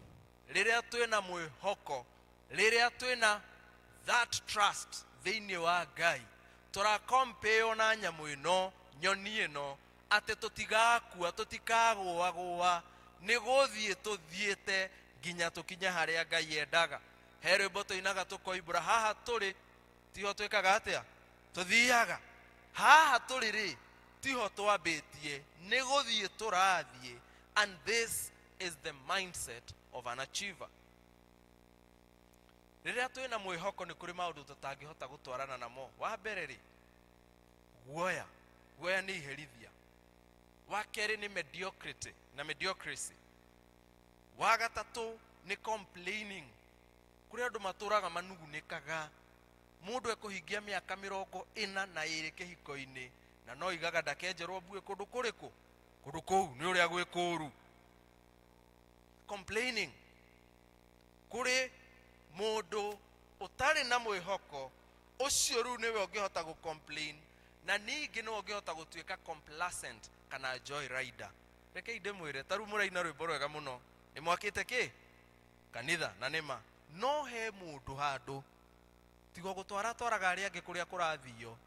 riria twina mwihoko, riria twina that trust thiini wa Ngai, tura compare na nyamu ino nyoni ino ati tutigakua tutikagwa ni guthie tuthiete nginya tukinya haria Ngai endaga. Here boto inaga tukoibura haha turi tiho twikaga atia tuthiaga haha turi ri tiho twabitie ni guthie turathie. And this is the mindset of an achiever. Riria twina mwihoko ni kuri maundu tutangihota gutwarana namo. Wa mbere ri guoya ni iherithia. Wa keri ni mediocrity. Wa gatatu ni complaining. Kuri andu maturaga manugunikaga. Mundu ekuhingia miaka 42 kihiko-ini na no igaga ndakenjerwo mbue kundu kuriku kundu kou ni uria gwikuru. Complaining kuri mundu utari na mwihoko ucio ru niwe ungihota gu complain na ningi no ungihota gutuika complacent kana joy rider. Reke inde mwire taru muraina rwimbo rwega muno ni mwakite ki kanitha na nima no he mundu handu tigo gutwaraga aria angi kuria kurathio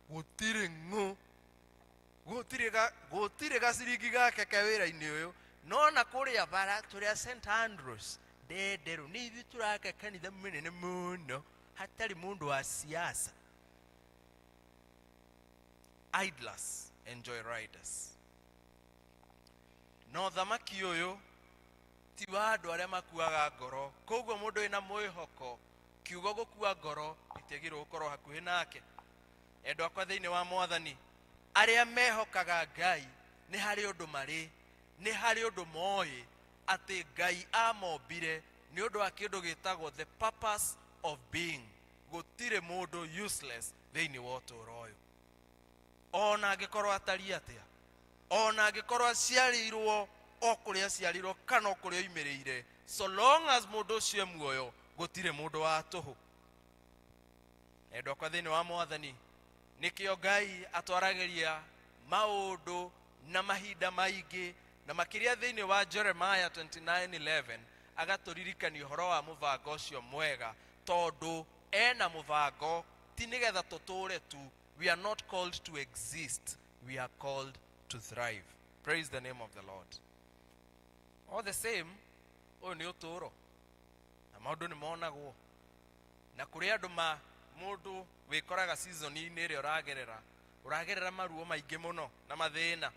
gutire ngo gutire gasiringi gake ke wira-ini uyu no na kuria bara turia St Andrews ndenderu ni ithu turake kanitha munene muno hatari mundu wa siasa. Idlers and joy riders. No thamaki uyu ti wa andu aria makuaga ngoro, koguo mundu ina mwihoko kiugo gukua ngoro itegirwo gukorwo hakuhi nake. Endwa kwa thiini wa Mwathani aria mehokaga Ngai ni hari undu mari, ni hari undu moi ati Ngai amombire ni undu wa kindu gitagwo the purpose of being. Gutire mundu useless thiini wa uturo uyu. Ona angikorwo atari atia, ona angikorwo aciarirwo okuria aciarirwo kana okuria oimiriire, so long as mundu ucio muoyo gutire mundu wa tuhu. Endwa kwa thiini wa Mwathani nikio Ngai atwaragiria maundu na mahinda maingi na makiria thiini wa Jeremiah 29:11 agaturirikania uhoro wa muvango ucio mwega tondu ena muvango ti nigetha tuture tu. We are not called to exist, we are called to thrive. Praise the name of the Lord. All the same, uyu ni uturo na maundu ni monagwo na kuri andu mundu wikoraga season-ini iri uragerera maruo maingi muno na mathina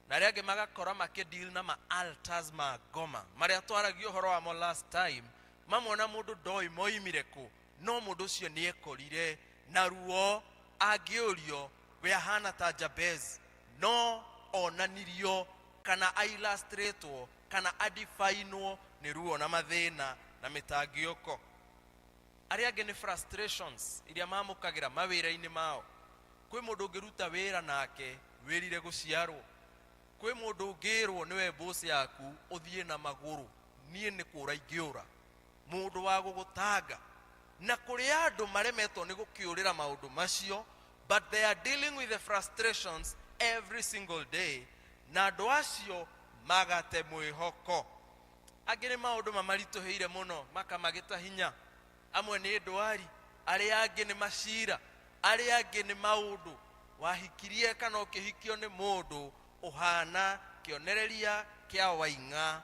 na ria angi magakora makideal na ma altars ma ngoma maria twaragio horo wa mo last time. Mamona mundu ndoi moimire ku no mundu ucio ni ekorire na ruo agiurio we ahana ta Jabez no onanirio kana illustratewo kana adifainwo ni ruo na mathina na mitagioko. Aria angi ni frustrations iria mamukagira mawira-ini mao kwĩ mũndũ ũngĩruta wĩra nake wĩrire gũciarwo, kwĩ mũndũ ũngĩrwo nĩwe boss yaku ũthiĩ na magũrũ, niĩ nĩ kũra ingĩũra, mũndũ wa gũgũtanga. Na kũrĩ andũ maremetwo nĩ gũkĩũrĩra maũndũ macio, but they are dealing with the frustrations every single day, na andũ acio magate mwĩhoko. Angĩ nĩ maũndũ mamaritũhĩire mũno makamagĩta hinya, amwe nĩ ndwari, arĩa angĩ nĩ macira, arĩa angĩ nĩ maũndũ wahikirie kana ũkĩhikio nĩ mũndũ ũhana kĩonereria kĩa Waing'a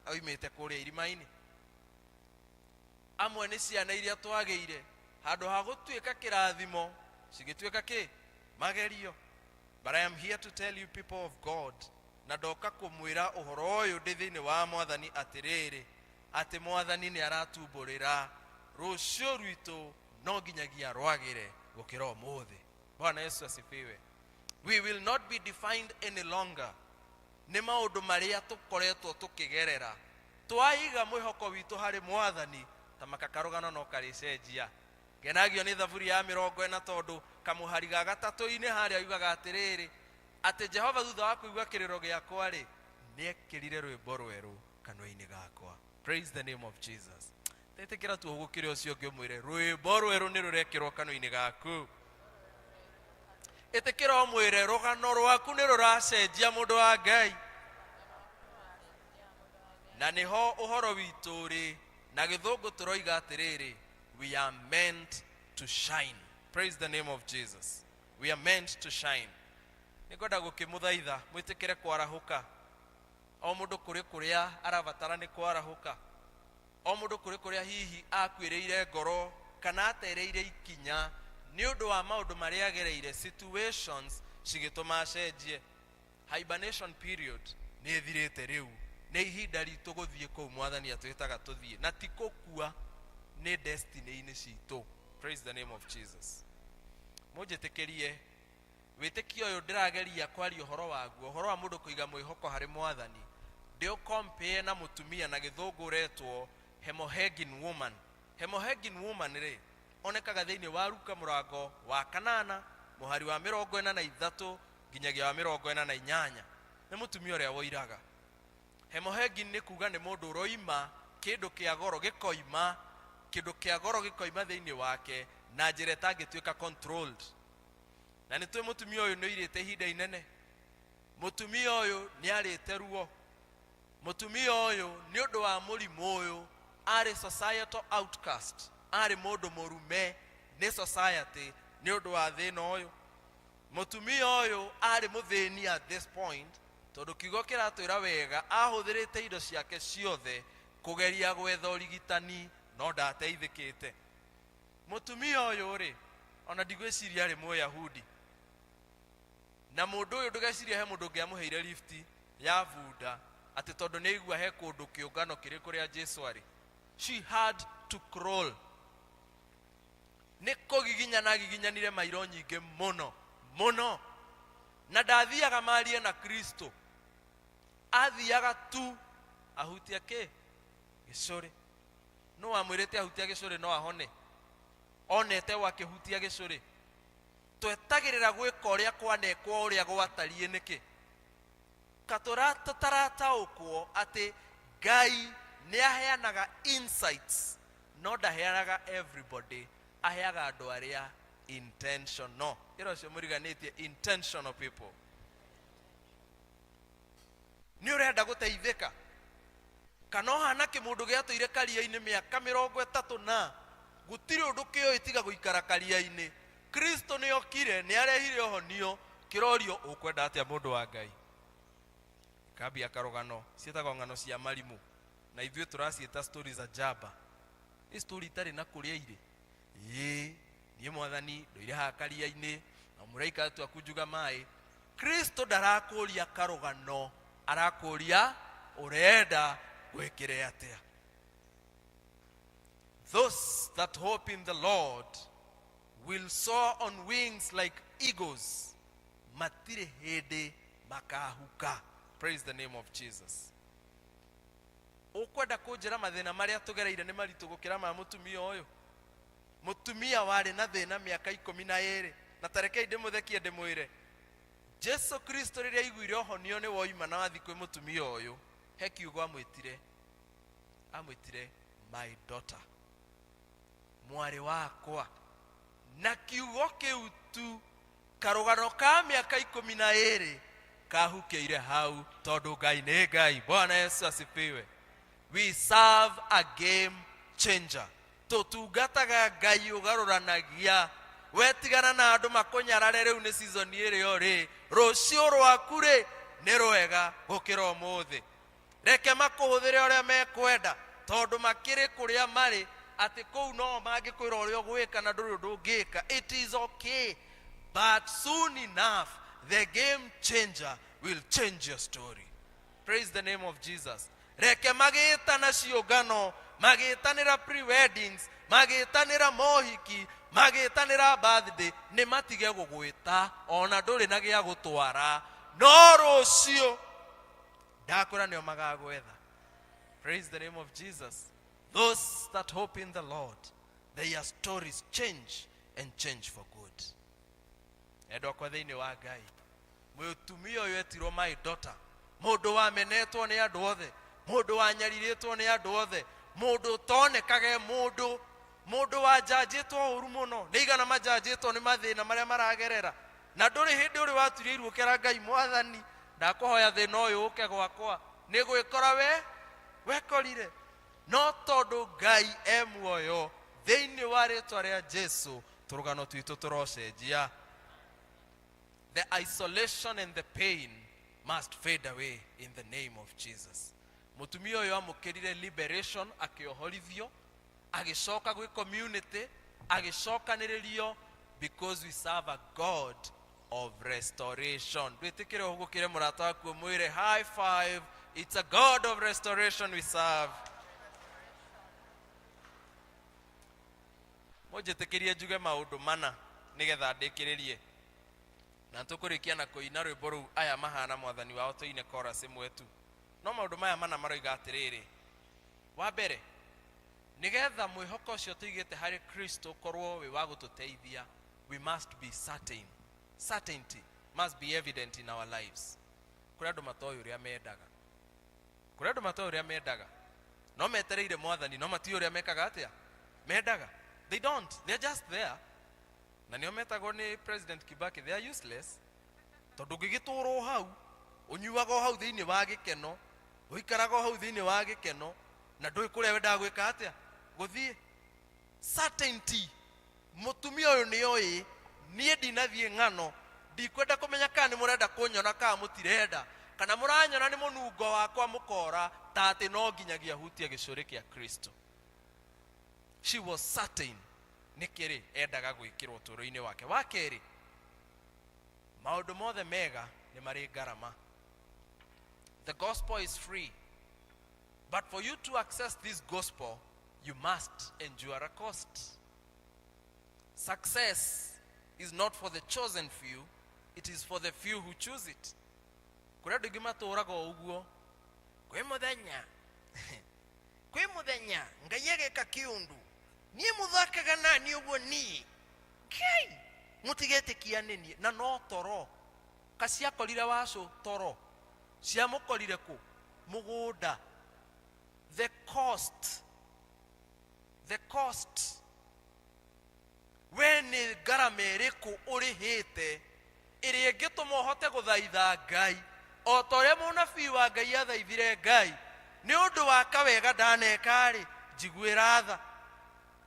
oimĩte kũrĩa irima-inĩ. Amwe nĩ ciana iria twagĩire, handũ ha gũtuĩka kĩrathimo cigĩtuĩka kĩ? Magerio. But I am here to tell you people of God, na ndoka kũmwĩra ũhoro ũyũ ndĩ thĩinĩ wa Mwathani atĩrĩrĩ, atĩ Mwathani nĩ aratumbũrĩra rũciũ rwitũ no nginyagia rwagĩre gũkĩra ũmũthĩ. Bwana Yesu asifiwe. We will not be defined any longer nĩ maũndũ marĩa tũkoretwo tũkĩgerera. Twaiga mwĩhoko witũ harĩ Mwathani ta makakarũgano no karĩcenjia. Ngenagio nĩ Thaburi ya 40 tondũ kamũhari ga gatatũ-inĩ harĩa yugaga atĩrĩrĩ, atĩ Jehova thutha wa kũigua kĩrĩro gĩakwa rĩ, nĩekĩrire rwĩmbo rwerũ kanua-inĩ gakwa. Praise the name of Jesus. Tetĩkĩra tu ũgũkĩre ũcio ũngĩ ũmwĩre rwĩmbo rwerũ nĩ rũrekĩrwo kanua-inĩ gaku. Ĩtĩkĩra ũmwĩre rũgano rwaku nĩ rũracenjia mũndũ wa Ngai. Na nĩho ũhoro witũ rĩ, na gĩthũngũ tũroiga atĩrĩrĩ, we are meant to shine. Praise the name of Jesus. We are meant to shine. Nĩngwenda gũkĩmũthaitha mwĩtĩkĩre kwarahũka. O mũndũ kũrĩ kũrĩa arabatara nĩ kwarahũka. O mũndũ kũrĩ kũrĩa hihi akuĩrĩire ngoro kana atereire ikinya nĩ ũndũ wa maũndũ marĩa agereire, situations cigĩtũma acenjie. Hibernation period nĩ ĩthirĩte rĩu. Nĩ ihinda ritũ gũthiĩ kũu Mwathani atwĩtaga tũthiĩ, na ti gũkua, nĩ destiny-inĩ citũ. Praise the name of Jesus. Mũnjĩtĩkĩrie wĩtĩkio ũyũ ndĩrageria kwaria ũhoro waguo, ũhoro wa mũndũ kũiga mwĩhoko harĩ Mwathani, ndĩũ compare na mũtumia na gĩthũngũ ũretwo Hemohegin woman. Hemohegin woman rĩ, onekaga thĩinĩ wa Luka mũrango wa 8 mũhari wa 43 nginyagia wa 48. Nĩ mũtumia ũrĩa woiraga. Hemohegin nĩ kuga nĩ mũndũ ũroima kĩndũ kĩa goro gĩkoima, kĩndũ kĩa goro gĩkoima thĩinĩ wake na njĩra ĩtangĩtuĩka controlled. Na nĩ twĩ mũtumia ũyũ nĩ oirĩte ihinda inene. Mũtumia ũyũ nĩ arĩte ruo. Mũtumia ũyũ nĩ ũndũ wa mũrimũ ũyũ arĩ societal outcast, arĩ mũndũ mũrume nĩ society nĩ ũndũ wa thĩna ũyũ. Mũtumia ũyũ arĩ mũthĩni at this point tondũ kiugo kĩratwĩra wega ahũthĩrĩte indo ciake ciothe kũgeria gwetha ũrigitani no ndateithĩkĩte. Mũtumia ũyũ rĩ, ona ndigwĩciria arĩ Mũyahudi. Na mũndũ ũyũ ndũgeciria he mũndũ ũngĩamũheire lift ya bunda atĩ tondũ nĩ aigua he kũndũ kĩũngano kĩrĩ kũrĩa Jesũ arĩ. She had to crawl. Nĩ kũgiginyana giginyanire mairo nyingĩ mũno mũno, na ndathiaga marie na Kristo, athiaga tu ahutia kĩ? Gĩcũrĩ. No amwĩrĩte ahutia gĩcũrĩ no ahone? Onete wakĩhutia gĩcũrĩ? Twetagĩrĩra gwĩka ũrĩa kwanekwo ũrĩa gwatariĩ nĩkĩ? Tũtarataũkwo atĩ Ngai nĩ aheanaga insights, no ndaheanaga everybody, aheaga andũ arĩa intentional. Ĩro cio mũriganĩtie, intentional people. Nĩ ũrenda gũteithĩka kana ũhana kĩmũndũ gĩatũire karia-inĩ mĩaka 30 na gũtirĩ ũndũ kĩoĩ tiga gũikara karia-inĩ. Kristo nĩ okire, nĩ arehire ũhonio, kĩrorio ũkwenda atĩa mũndũ wa Ngai? Kambia karũgano ciĩtagwo ng'ano cia marimũ, na ithuĩ tũraciĩta stories za jaba. Nĩ story itarĩ na kũrĩa irĩ. Niĩ Mwathani ndoire haha karia-inĩ na mũraika atua kunjuga maĩ. Kristo ndarakũria karũgano, arakũria ũrenda gwĩkĩre atĩa. Those that hope in the Lord will soar on wings like eagles. Matirĩ hĩndĩ makahuka. Praise the name of Jesus. Ũkwenda kũnjĩra mathĩna marĩa tũgereire nĩ maritũ gũkĩra ma mũtumia ũyũ? Mũtumia warĩ na thĩna mĩaka 12, na tarekei ndimuthekie ndimwire Jesu Kristo riria iguire ohonio ni woima na wathi kwi mutumia uyu he kiugo amwitire my daughter, mwari wakwa, na kiugo kiu tu karugano ka miaka 12 kahukeire hau tondu Ngai ni Ngai. Bwana Yesu asifiwe. We serve a game changer. Tutungataga Ngai ugaruranagia. Wetigana na andu makunyarare riu ni season iri ori rucio rwaku ri ni rwega gukira umuthi. Reke makuhuthire uria mekwenda tondu makiri kuria mari ati kou no mangikwira uria ugwika na nduri ndungika. It is okay, but soon enough the game changer will change your story. Praise the name of Jesus. Reke magitana ciungano, magitanira pre-weddings, magitanira mohiki, magitanira birthday, ni matige gugwita ona nduri na gia gutwara no rucio ndakura nio magagwetha. Praise the name of Jesus. Those that hope in the Lord, their stories change and change for good. Edo kwa thiini wa Ngai, mutumia uyu etirwo my daughter, mundu wamenetwo ni andu othe, mundu wanyariritwo ni andu othe, mundu tonekage, mundu wajajitwo uru muno, nigana majajitwo ni mathina maria maragerera, na nduri hindi uri waturirwo kera Ngai mwathani, ndakuhoya thina uyu uke gwakwa ni gwikora wekorire no tondu Ngai emuoyo thiini wa ritwa ria Jesu turugano twitu turocenjia. The isolation and the pain must fade away in the name of Jesus. Mutumia uyu amukirire liberation, akiohorithio, agicoka gwi community, agicokaniririo, because we serve a God of restoration. Dwitikire hugukire murata waku mwire high five. It's a God of restoration we serve. Mujitikirie njuge maundu mana nigetha ndikiririe na tukurikia na kuina rwimbo ru aya mahana mwathani wao tuine chorus imwe tu. No maundu maya mana maroiga atiriri, wa mbere nigetha mwihoko ucio tuigite hari Kristo korwo wi wa gututeithia, we must be certain. Certainty must be evident in our lives. Kuri andu matoyo uria mendaga, kuri andu matoyo uria mendaga, no metereire mwathani, no matiyo uria mekaga atia mendaga. They don't, they're just there. Na nio metagwo ni President Kibaki, they are useless. Tondu ngigituro hau, unyuaga hau thiini wa gikeno, uikaraga hau thiini wa gikeno, na ndui kuria wenda gwika atia guthie. Certainty. Mutumia uyu ni oi, nie ndinathie ngano, ndikwenda kumenya kana ni murenda kunyona kana mutirenda, kana muranyona ni munungo wakwa mukora ta ati no nginyagia hutia gicuri kia Kristo. She was certain nikiri endaga gwikirwo turo-ini wake. Wa keri, maundu mothe mega ni mari garama. The gospel is free, but for you to access this gospel you must endure a cost. Success is not for the chosen few, it is for the few who choose it. Kuri andu gimaturaga uguo kwi muthenya Ngai ageka kiundu nie muthakaga nani uguo ni Ngai mutigetikia nini na no toro kacia korire wacu toro cia mukorire ku mugunda. The cost when garama iriku urihite iri ingituma uhote guthaitha Ngai o tore munabii wa Ngai athaithire Ngai ni undu wa kawega ndanekari njiguira tha.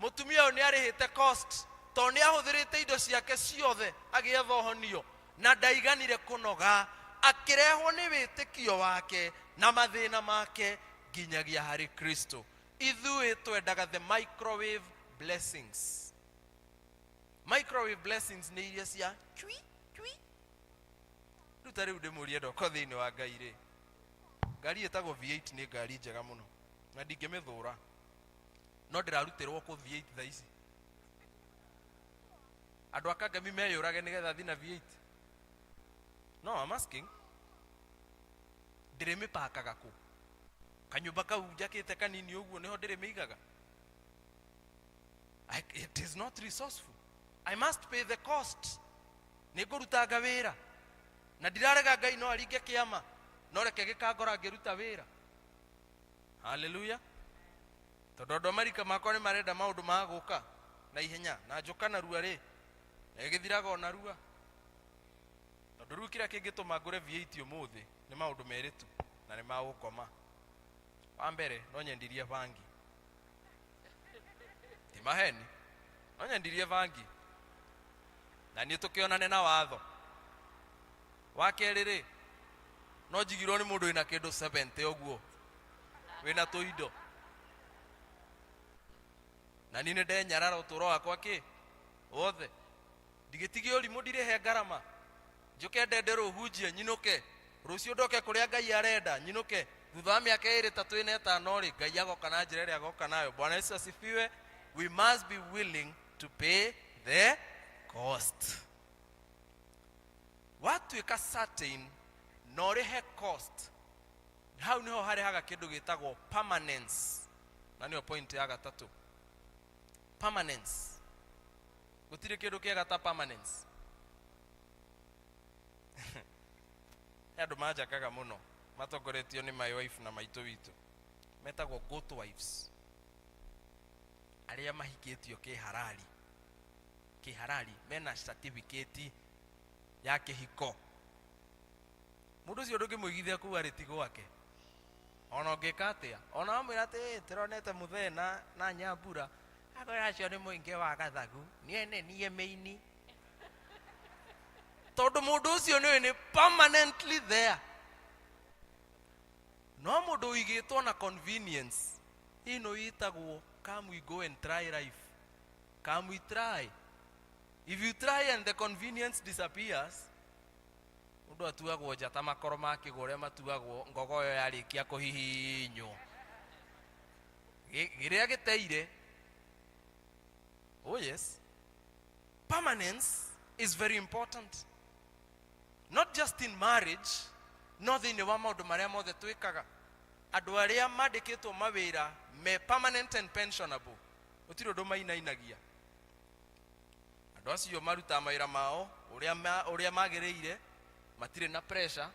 Mutumia ni arihite cost to ni ahuthirite indo ciake ciothe agietha honio na ndaiganire kunoga, akirehwo ni witikio wake na mathina make nginyagia hari Kristo. Ithui twendaga the microwave blessings. Microwave blessings ni iria cia chui rutari ude murie ndoko thiini wa Ngai ri. Ngari etagwo V8 ni ngari njega muno na ndingimithura, no ndirarutirwo ku V8 tha ici. Andu akangami meyurage nigetha thina V8. No, I'm asking. Ndirimi pakaga ku kanyumba kau njakite kanini uguo niho ndirimiigaga. It is not resourceful. I must pay the cost. nĩngũrutanga wĩra na ndirarega Ngai no aringe kĩama no reke gĩkangora ngĩruta wĩra. Hallelujah. Tondũ andũ Amerika makwa nĩ marenda maũndũ ma gũka na ihenya na njoka na rua rĩ na ĩgĩthiraga na rua. Tondũ rĩu kĩrĩa kĩngĩtũma ngũre V8 ũmũthĩ nĩ maũndũ merĩ tu na nĩ ma gũkoma. Wa mbere no nyendirie bangi, ti maheni, no nyendirie bangi na niĩ tũkĩonane na watho. Wa kerĩ rĩ no njigirwo nĩ mũndũ wĩna kĩndũ 70 ũguo wĩna tũindo na niĩ nĩ ndenyarara ũtũũro wakwa kĩ wothe ndigĩtigie ũrimũ ndirĩhe ngarama njoke ndende rũhunjie nyinũke rũciũ ndoke kũrĩa Ngai arenda nyinũke thutha wa mĩaka 35 rĩ Ngai agoka na njĩra ĩrĩa agoka nayo. Bwana Yesu asifiwe. We must be willing to pay the cost. Watuĩka certain na ũrĩhe cost, hau niho harehaga kĩndũ gĩtagwo permanence, na nĩyo point ya gatatũ. Permanence. Gũtirĩ kĩndũ kĩega ta permanence. Andũ manjakaga mũno matongoretio nĩ my wife na maitũ witũ metagwo goat wives, arĩa mahikĩtio kĩharari mena certificate ya kĩhiko. Mũndũ ũcio ndũngĩmũigithia kuga rĩti gwake ona ũngĩka atĩa, ona wamwĩra atĩ tũronete mũthee na Nyambura akorwo acio nĩ mũingĩ wa gathagu niĩ meini, tondũ mũndũ ũcio nĩ permanently there. No mũndũ ũigĩtwo na convenience ino yitagwo come we go and try life, come we try. If you try and the convenience disappears, mũndũ atuagwo njata makoro ma kĩgũ ũrĩa matuagwo ngogo ĩyo yarĩkia kũhihinywo gĩrĩa gĩteire. Oh yes, permanence is very important, not just in marriage, no thĩinĩ wa maũndũ marĩa mothe twĩkaga. Andũ arĩa mandĩkĩtwo mawĩra me permanent and pensionable gũtirĩ ũndũ mainainagia. Andũ acio maruta mawĩra mao ũrĩa magĩrĩire, matirĩ na pressure.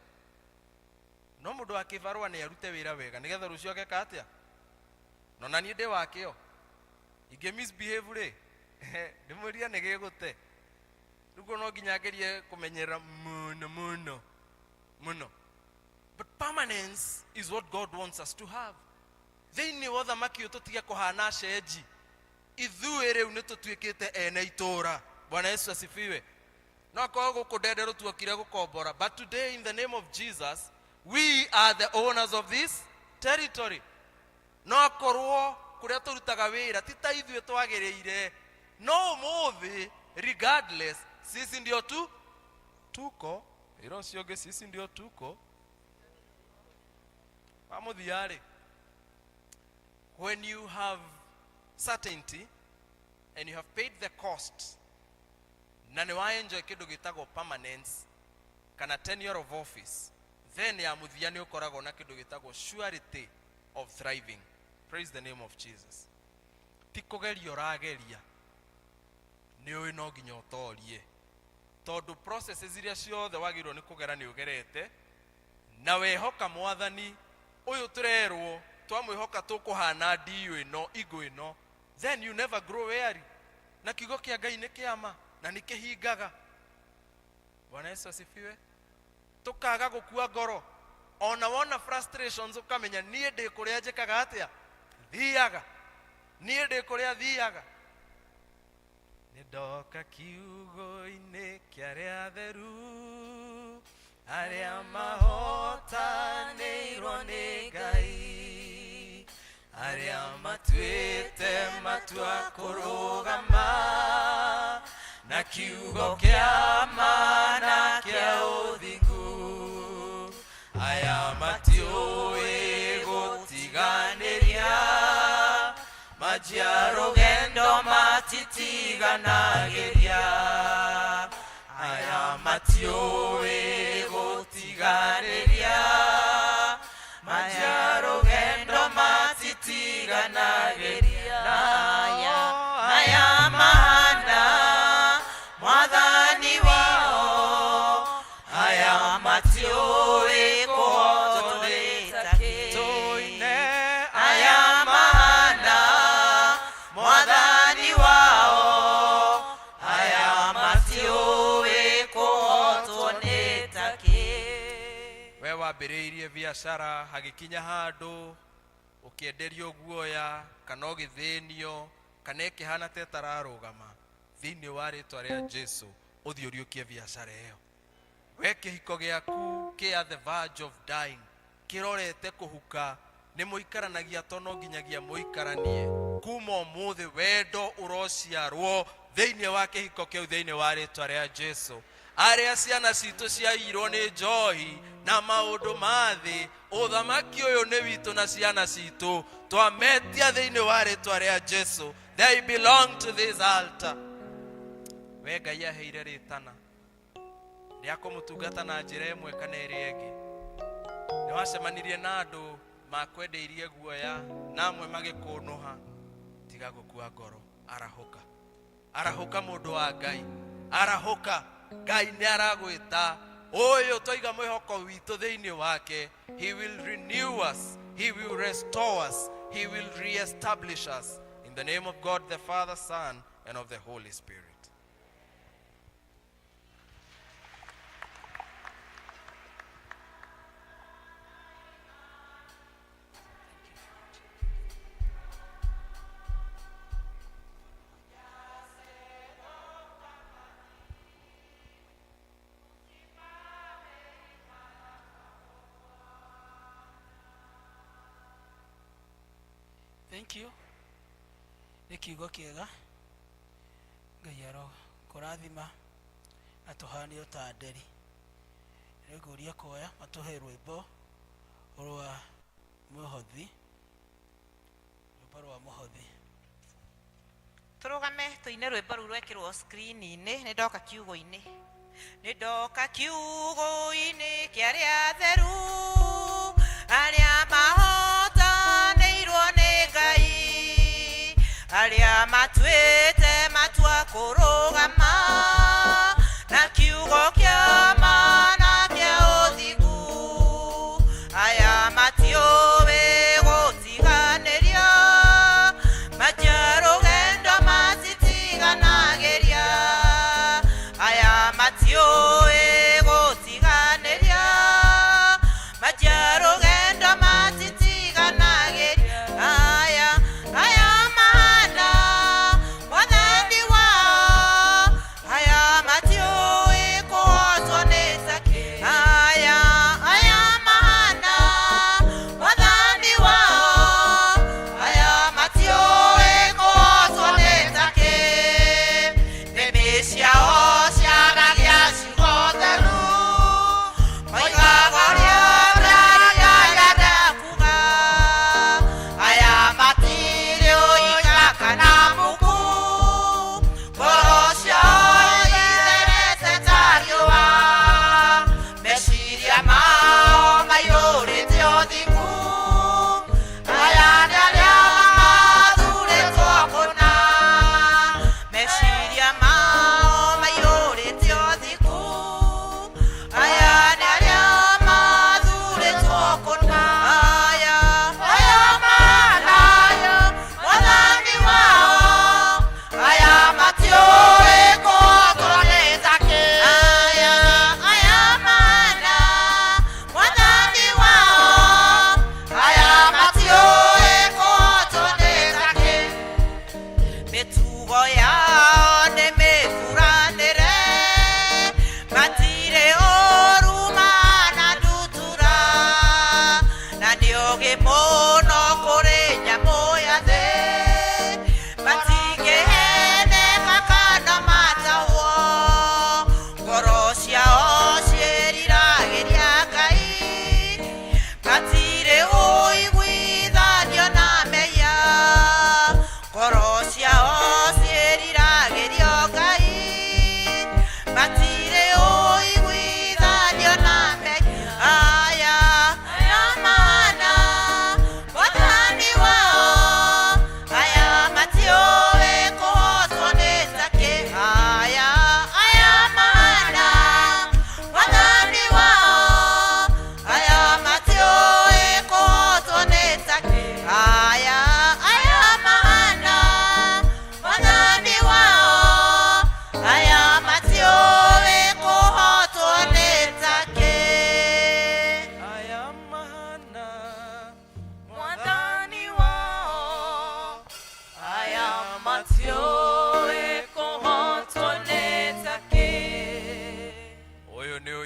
No mũndũ akĩbarũa nĩ arute wĩra wega nĩgetha rũciũ ageka atĩa. No na niĩ ndĩ wakĩo ingĩ misbehave rĩ ndĩmũria nĩ gĩgũte. Rĩu no nginya ngerie kũmenyera mũno. But permanence is what God wants us to have. Thĩinĩ wa ũthamaki ũyũ tũtige kũhana cenji. Ithuĩ rĩu nĩ tũtuĩkĩte ene itũũra. Bwana Yesu asifiwe. No akorwo gũkũ ndenderũ tuokire gũkombora, but today in the name of Jesus we are the owners of this territory. No akorwo kũrĩa tũrutaga wĩra ti ta ithuĩ twagĩrĩire, no ũmũthĩ regardless sisi ndio tuko iro cionge sisi ndio tuko amuthiarĩ. When you have certainty and you have paid the cost na nĩ wa enjoy kĩndũ gĩtagwo permanence kana tenure of office, then ya muthia nĩ ũkoragwo na kĩndũ gĩtagwo surety of thriving. Praise the name of Jesus. Ti kũgeria ũrageria, nĩ ũĩ no nginya ũtorie, tondũ processes iria ciothe wagĩrĩirwo nĩ kũgera nĩ ũgerete, na wehoka Mwathani ũyũ tũrerwo twamwĩhoka tũkũhana ndiũ ĩno igũ ĩno, then you never grow weary. Na kiugo kĩa Ngai nĩ kĩama na nĩ kĩhingaga. Bwana Yesu asifiwe. Tũkaga gũkua ngoro, ona wona frustrations ũkamenya niĩ ndĩ kũrĩa njĩkaga atĩa thiaga, niĩ ndĩ kũrĩa thiaga. Nĩndoka kiugo-inĩ kĩa arĩa atheru, arĩa mahotanĩirwo nĩ Ngai, arĩa matuĩte matua kũrũgama na kiugo kĩa ma na kĩa ũthingu, aya matiũĩ gũtiganĩria, manjia rũgendo matitiganagĩria, aya matiũĩ gũtiganĩria, manjia rũgendo matitiganagĩria, aya mahana Mwathani wao matiũĩ kũhotorĩta kĩ Tũine aya mahana mwathani wao aya matiũĩ kũhotwo nĩ ta kĩ we wambĩrĩirie biacara hagĩkinya handũ ũkĩenderio guoya kana ũgĩthĩnio kana ĩkĩhana ta ĩtararũgama thĩinĩ wa rĩtwa rĩa Jesu ũthiĩ ũriũkie biacara ĩyo we kĩhiko gĩaku kĩ at the verge of dying kĩrorete kũhuka nĩ mũikaranagia to no nginyagia mũikaranie kuma ũmũthĩ wendo ũrociarwo thĩinĩ wa kĩhiko kĩu thĩinĩ wa rĩtwa rĩa Jesu arĩa ciana citũ ciairwo nĩ njohi na maũndũ ma thĩ ũthamaki ũyũ nĩ witũ na ciana citũ twametia thĩinĩ wa rĩtwa rĩa Jesu they belong to this altar we Ngai aheire rĩtana rĩa kũmũtungata na njĩra ĩmwe kana ĩrĩa ĩngĩ nĩ wacemanirie na andũ makwendeirie guoya na amwe magĩkũnũha tiga gũkua ngoro arahũka mũndũ wa Ngai arahũka Ngai nĩ aragwĩta ũyũ twaiga mwĩhoko witũ thĩinĩ wake he will renew us he will restore us he will reestablish us in the name of God the Father Son and of the Holy Spirit. Thank you. Nĩ kiugo kĩega Ngai aro kũrathima atũhanie ta nderi nĩngũria kuoya matũhe rwĩmbo rwa mũhothi tũrũgame tũine rwĩmbo rũu rwekĩrwo screen-inĩ nĩ ndoka kiugo-inĩ kĩa arĩa atheru arĩa mahotanĩirwo nĩ Ngai arĩa matuĩte matua kũrũgama na kiugo kĩa ma na kĩa ũthingu aya matiũĩ gũtiganĩria matia rũgendo matitiganagĩria aya matiũĩ gũtiganĩria matia rũgendo matitiganagĩria aya mahana mwathani wao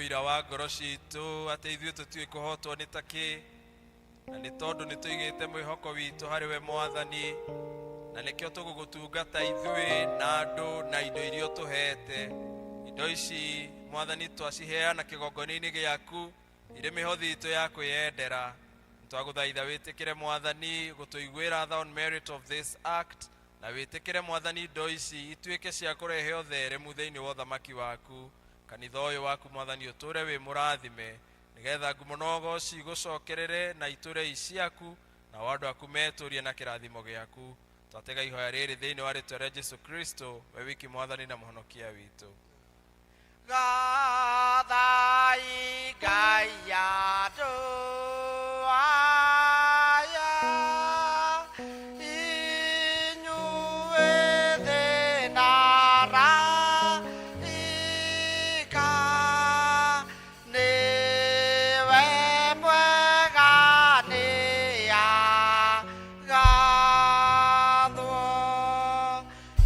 ũira wa ngoro citũ atĩ ithuĩ tũtiũĩ kũhotwo nĩ takĩ, na nĩ tondũ nĩ tũigĩte mwĩhoko witũ harĩ we Mwathani, na nĩkĩo tũgũgũtungata ithuĩ na andũ na indo iria ũtũhete. Indo ici Mwathani twaciheana kĩgongona-inĩ gĩaku irĩ mĩhothi itũ ya kwĩyendera. Twagũthaitha wĩtĩkĩre Mwathani gũtũiguĩra tha on merit of this act, na wĩtĩkĩre Mwathani indo ici ituĩke cia kũrehe ũtheremu thĩinĩ wa ũthamaki waku. Kanitha ũyũ waku Mwathani ũtũre wĩ mũrathime, nĩgetha ngumo na ũgooci igũcokerere na itũre ciaku, na andũ aku metũrie na kĩrathimo gĩaku. Twatega ihoya rĩrĩ thĩinĩ wa rĩĩtwa rĩa Jesũ Kristo, we wiki Mwathani na mũhonokia witũ. Gathai Ngai andũ aya inyuĩ thĩnara ika nĩwe mwega nĩagathwo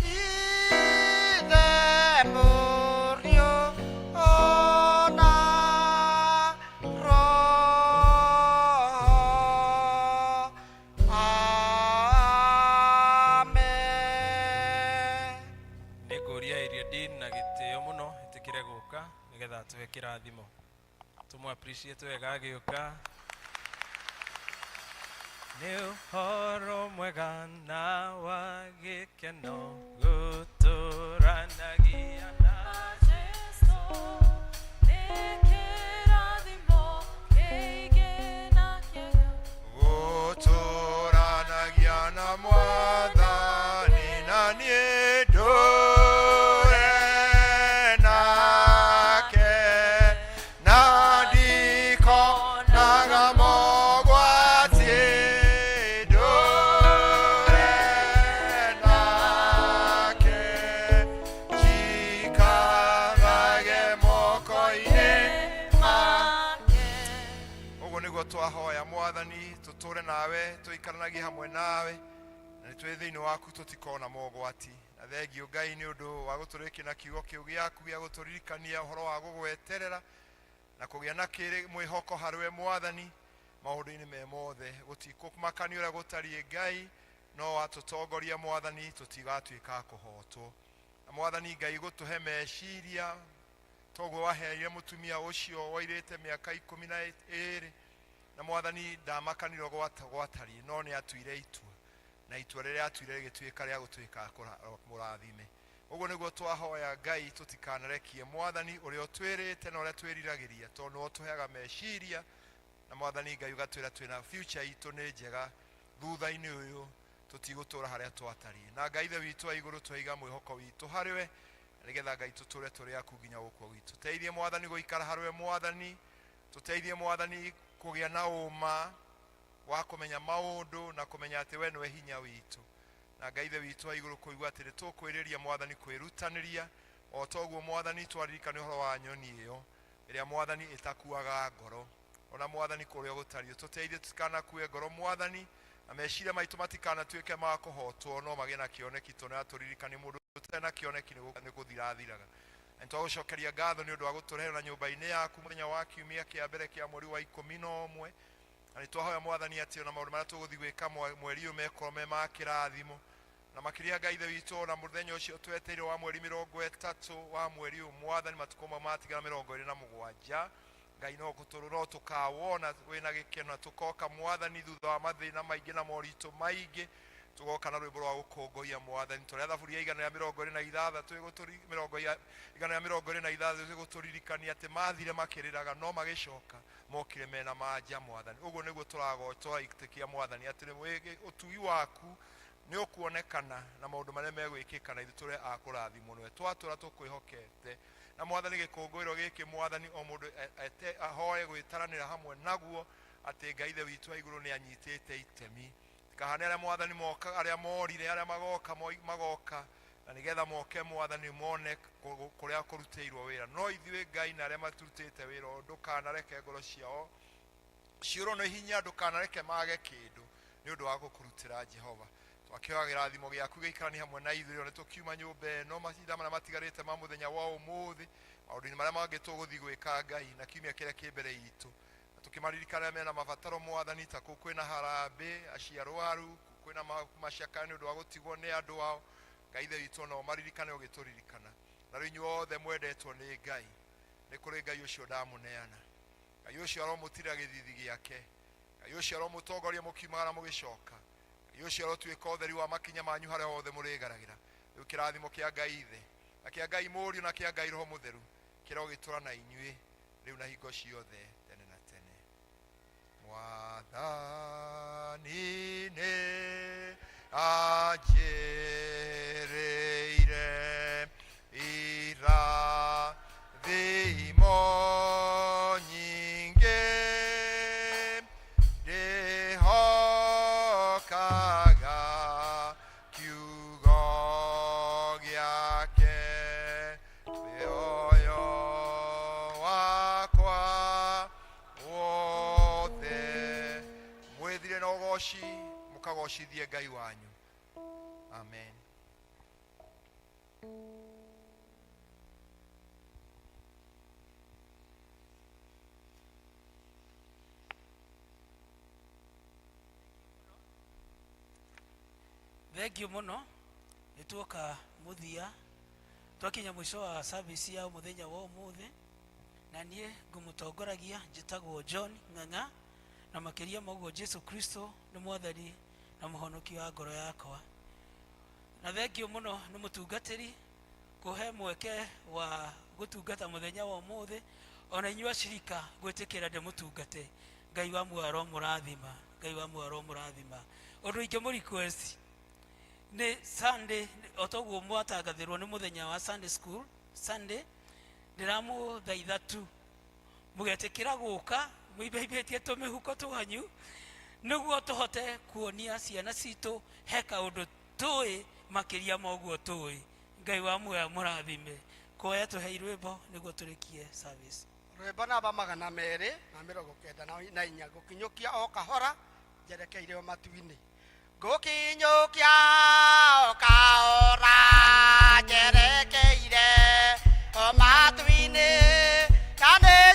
ithe mũriũ ona roho. Amen. Nĩngũria Eliudine na gĩtĩo mũno ĩtĩkĩre gũka nĩgetha tũhe kĩrathimo. Tũmũ appreciate wega agĩũka. Nĩ ũhoro mwega na wa gĩkeno gũtũranagia na gũtũranagia na Mwathani, na niĩ ndũre nake, na ndikonaga mogwati, ndũre nake, njikarage moko-inĩ make. Ũguo nĩguo twahoya Mwathani, tũtũre nawe, tũikaranagie hamwe nawe, na nĩtwĩ thĩinĩ waku tũtikona mogwati. Na thengio Ngai nĩ ũndũ wa gũtũrĩkia na kiugo kĩu gĩaku gĩa gũtũririkania ũhoro wa gũgweterera na kũgĩa na mwĩhoko harĩ we Mwathani maũndũ-inĩ me mothe. Gũtikũmakania ũrĩa gũtariĩ Ngai, no watũtongoria Mwathani tũtigatuĩka a kũhotwo. Na Mwathani Ngai gũtũhe meciria toguo waheire mũtumia ũcio wairĩte mĩaka 12, na Mwathani ndamakanirwo gwatariĩ, no nĩ atuire itua, na itua rĩrĩa atuire rĩgĩtuĩka rĩa gũtuĩka mũrathime. Ũguo nĩguo twahoya Ngai tũtikanarekie Mwathani ũrĩa ũtwĩrĩte na ũrĩa twĩriragĩria, tondũ nĩwe ũtũheaga meciria, na Mwathani Ngai ũgatwĩra twĩna future itũ nĩ njega thutha-inĩ ũyũ, tũtigũtũra harĩa twatariĩ. Na Ngai ithe witũ wa igũrũ twaiga mwĩhoko witũ harĩ we, nĩgetha Ngai tũtũre tũrĩ aku nginya gũkua gwitũ. Tũteithie Mwathani gũikara harĩ we Mwathani, tũteithie Mwathani kũgĩa na ũma wa kũmenya maũndũ na kũmenya atĩ we nĩwe hinya witũ. Na Ngai ithe witũ wa igũrũ kũigua atĩ nĩtũkwĩrĩria Mwathani kwĩrutanĩria, o toguo Mwathani twaririkana ũhoro wa nyoni ĩyo ĩrĩa Mwathani ĩtakuaga ngoro, ona Mwathani kũrĩa gũtariĩ. Tũteithie tũtikanakue ngoro Mwathani, na meciria maitũ matikanatuĩke ma kũhotwo, no magĩe na kĩoneki, tondũ natũririkanie mũndũ ũtarĩ na kĩoneki nĩ gũthirathiraga. Na nĩtwagũcokeria ngatho nĩ ũndũ wa gũtũrehe na nyũmba-inĩ yaku mũthenya wa kiumia kĩa mbere kĩa mweri wa 11, na nĩtwahoya Mwathani atĩ ona maũndũ marĩa tũgũthiĩ gwĩka mweri ũyũ mekorwo me ma kĩrathimo, na makĩria Ngai ithe witũ na mũthenya ũcio tweteire wa mweri 30 wa mweri ũyũ Mwathani, matukũ mau matigana 27, Ngai no gũtũrũra tũkawona wĩna gĩkeno, na tũkoka Mwathani thutha wa mathĩna maingĩ na moritũ maingĩ, tugoka na rwĩmbo rwa gũkũngũiya Mwathani. Tũrĩa thaburi ya 126 gũtũririkania atĩ mathire makĩrĩraga no magĩcoka mokire mena manja Mwathani. Ũguo nĩguo tũraitĩkia Mwathani atĩ ũtui waku nĩ ũkuonekana na maũndũ marĩa megwĩkĩka, na ithuĩ tũrĩ a kũrathimwo nĩwe. Twatũra tũkwĩhokete, na Mwathani gĩkũngũĩro gĩkĩ Mwathani o mũndũ ahoe gwĩtaranĩra hamwe naguo atĩ Ngai ithe witũ wa igũrũ nĩ anyitĩte itemi. Tikahane arĩa Mwathani moka, arĩa morire, arĩa magoka na nĩgetha moke Mwathani mone kũrĩa kũrutĩirwo wĩra, no ithuĩ Ngai na arĩa maturutĩte wĩra ndũkanareke ngoro ciao ciũrwo nĩ hinya, ndũkanareke mage kĩndũ nĩ ũndũ wa gũkũrutĩra Jehova. twakĩoya gĩrathimo gĩaku gĩikarani hamwe na ithuĩ nĩ tũkiuma nyũmba ĩno mahinda marĩa matigarĩte ma mũthenya wa ũmũthĩ maũndũ-inĩ marĩa mangĩ tũgũthiĩ gwĩka Ngai na kiumia kĩrĩa kĩ mbere itũ na tũkĩmaririkana mena mabataro Mwathani ta kũu kwĩna harambĩ aciarwaru kwĩna macakaya nĩ ũndũ wa gũtigwo nĩ andũ ao Ngai ithe witũ nao maririkane ũgĩtũririkana na rĩu inyuothe mwendetwo nĩ Ngai nĩ kũrĩ Ngai ũcio ndamũneana Ngai ũcio aromũtira gĩthithi gĩake Ngai ũcio aromũtongoria mũkiumagara mũgĩcoka Ngai ũcio arotuĩka ũtheri wa makinya manyu harĩa hothe mũrĩgeragĩra rĩu kĩrathimo kĩa Ngai ithe na kĩa Ngai mũriũ na kĩa Ngai roho mũtheru kĩrogĩtũra na inyuĩ rĩu na hingo ciothe tene na tene Mwathani nĩ anjĩrĩire irathimo nyingĩ ndĩhokaga kiugo gĩake ũyũ wakwa wothe mwĩthire na ũgoci mũkagocithie Ngai wanyu amen. Thengio muno nituoka muthia twakinya mwisho wa service ya muthenya wa umuthi na nie ngumutongoragia njitagwo John Ng'ang'a na makiria mogo Jesu Kristo ni mwathani na muhonoki wa ngoro yakwa na thengio muno ni mutungatiri kuhe mweke wa gutungata muthenya wa umuthi ona inyua shirika gwitikira ndi mutungate Ngai wa mwaro murathima Ngai wa mwaro murathima undu inge mu request ni Sunday otoguo mwatangathirwo ni muthenya wa Sunday school Sunday ndiramu thaitha tu mugetikira guka muibeibetie tumihuko twanyu niguo tuhote kuonia ciana citu heka undu tui makiria moguo tui Ngai wa muoyo murathime koya tuhe rwimbo niguo turikie service rwimbo namba 294 gukinyukia o kahora njerekeire o matu-inĩ gukinyukia o kahora njerekeire o matu-inĩ kandi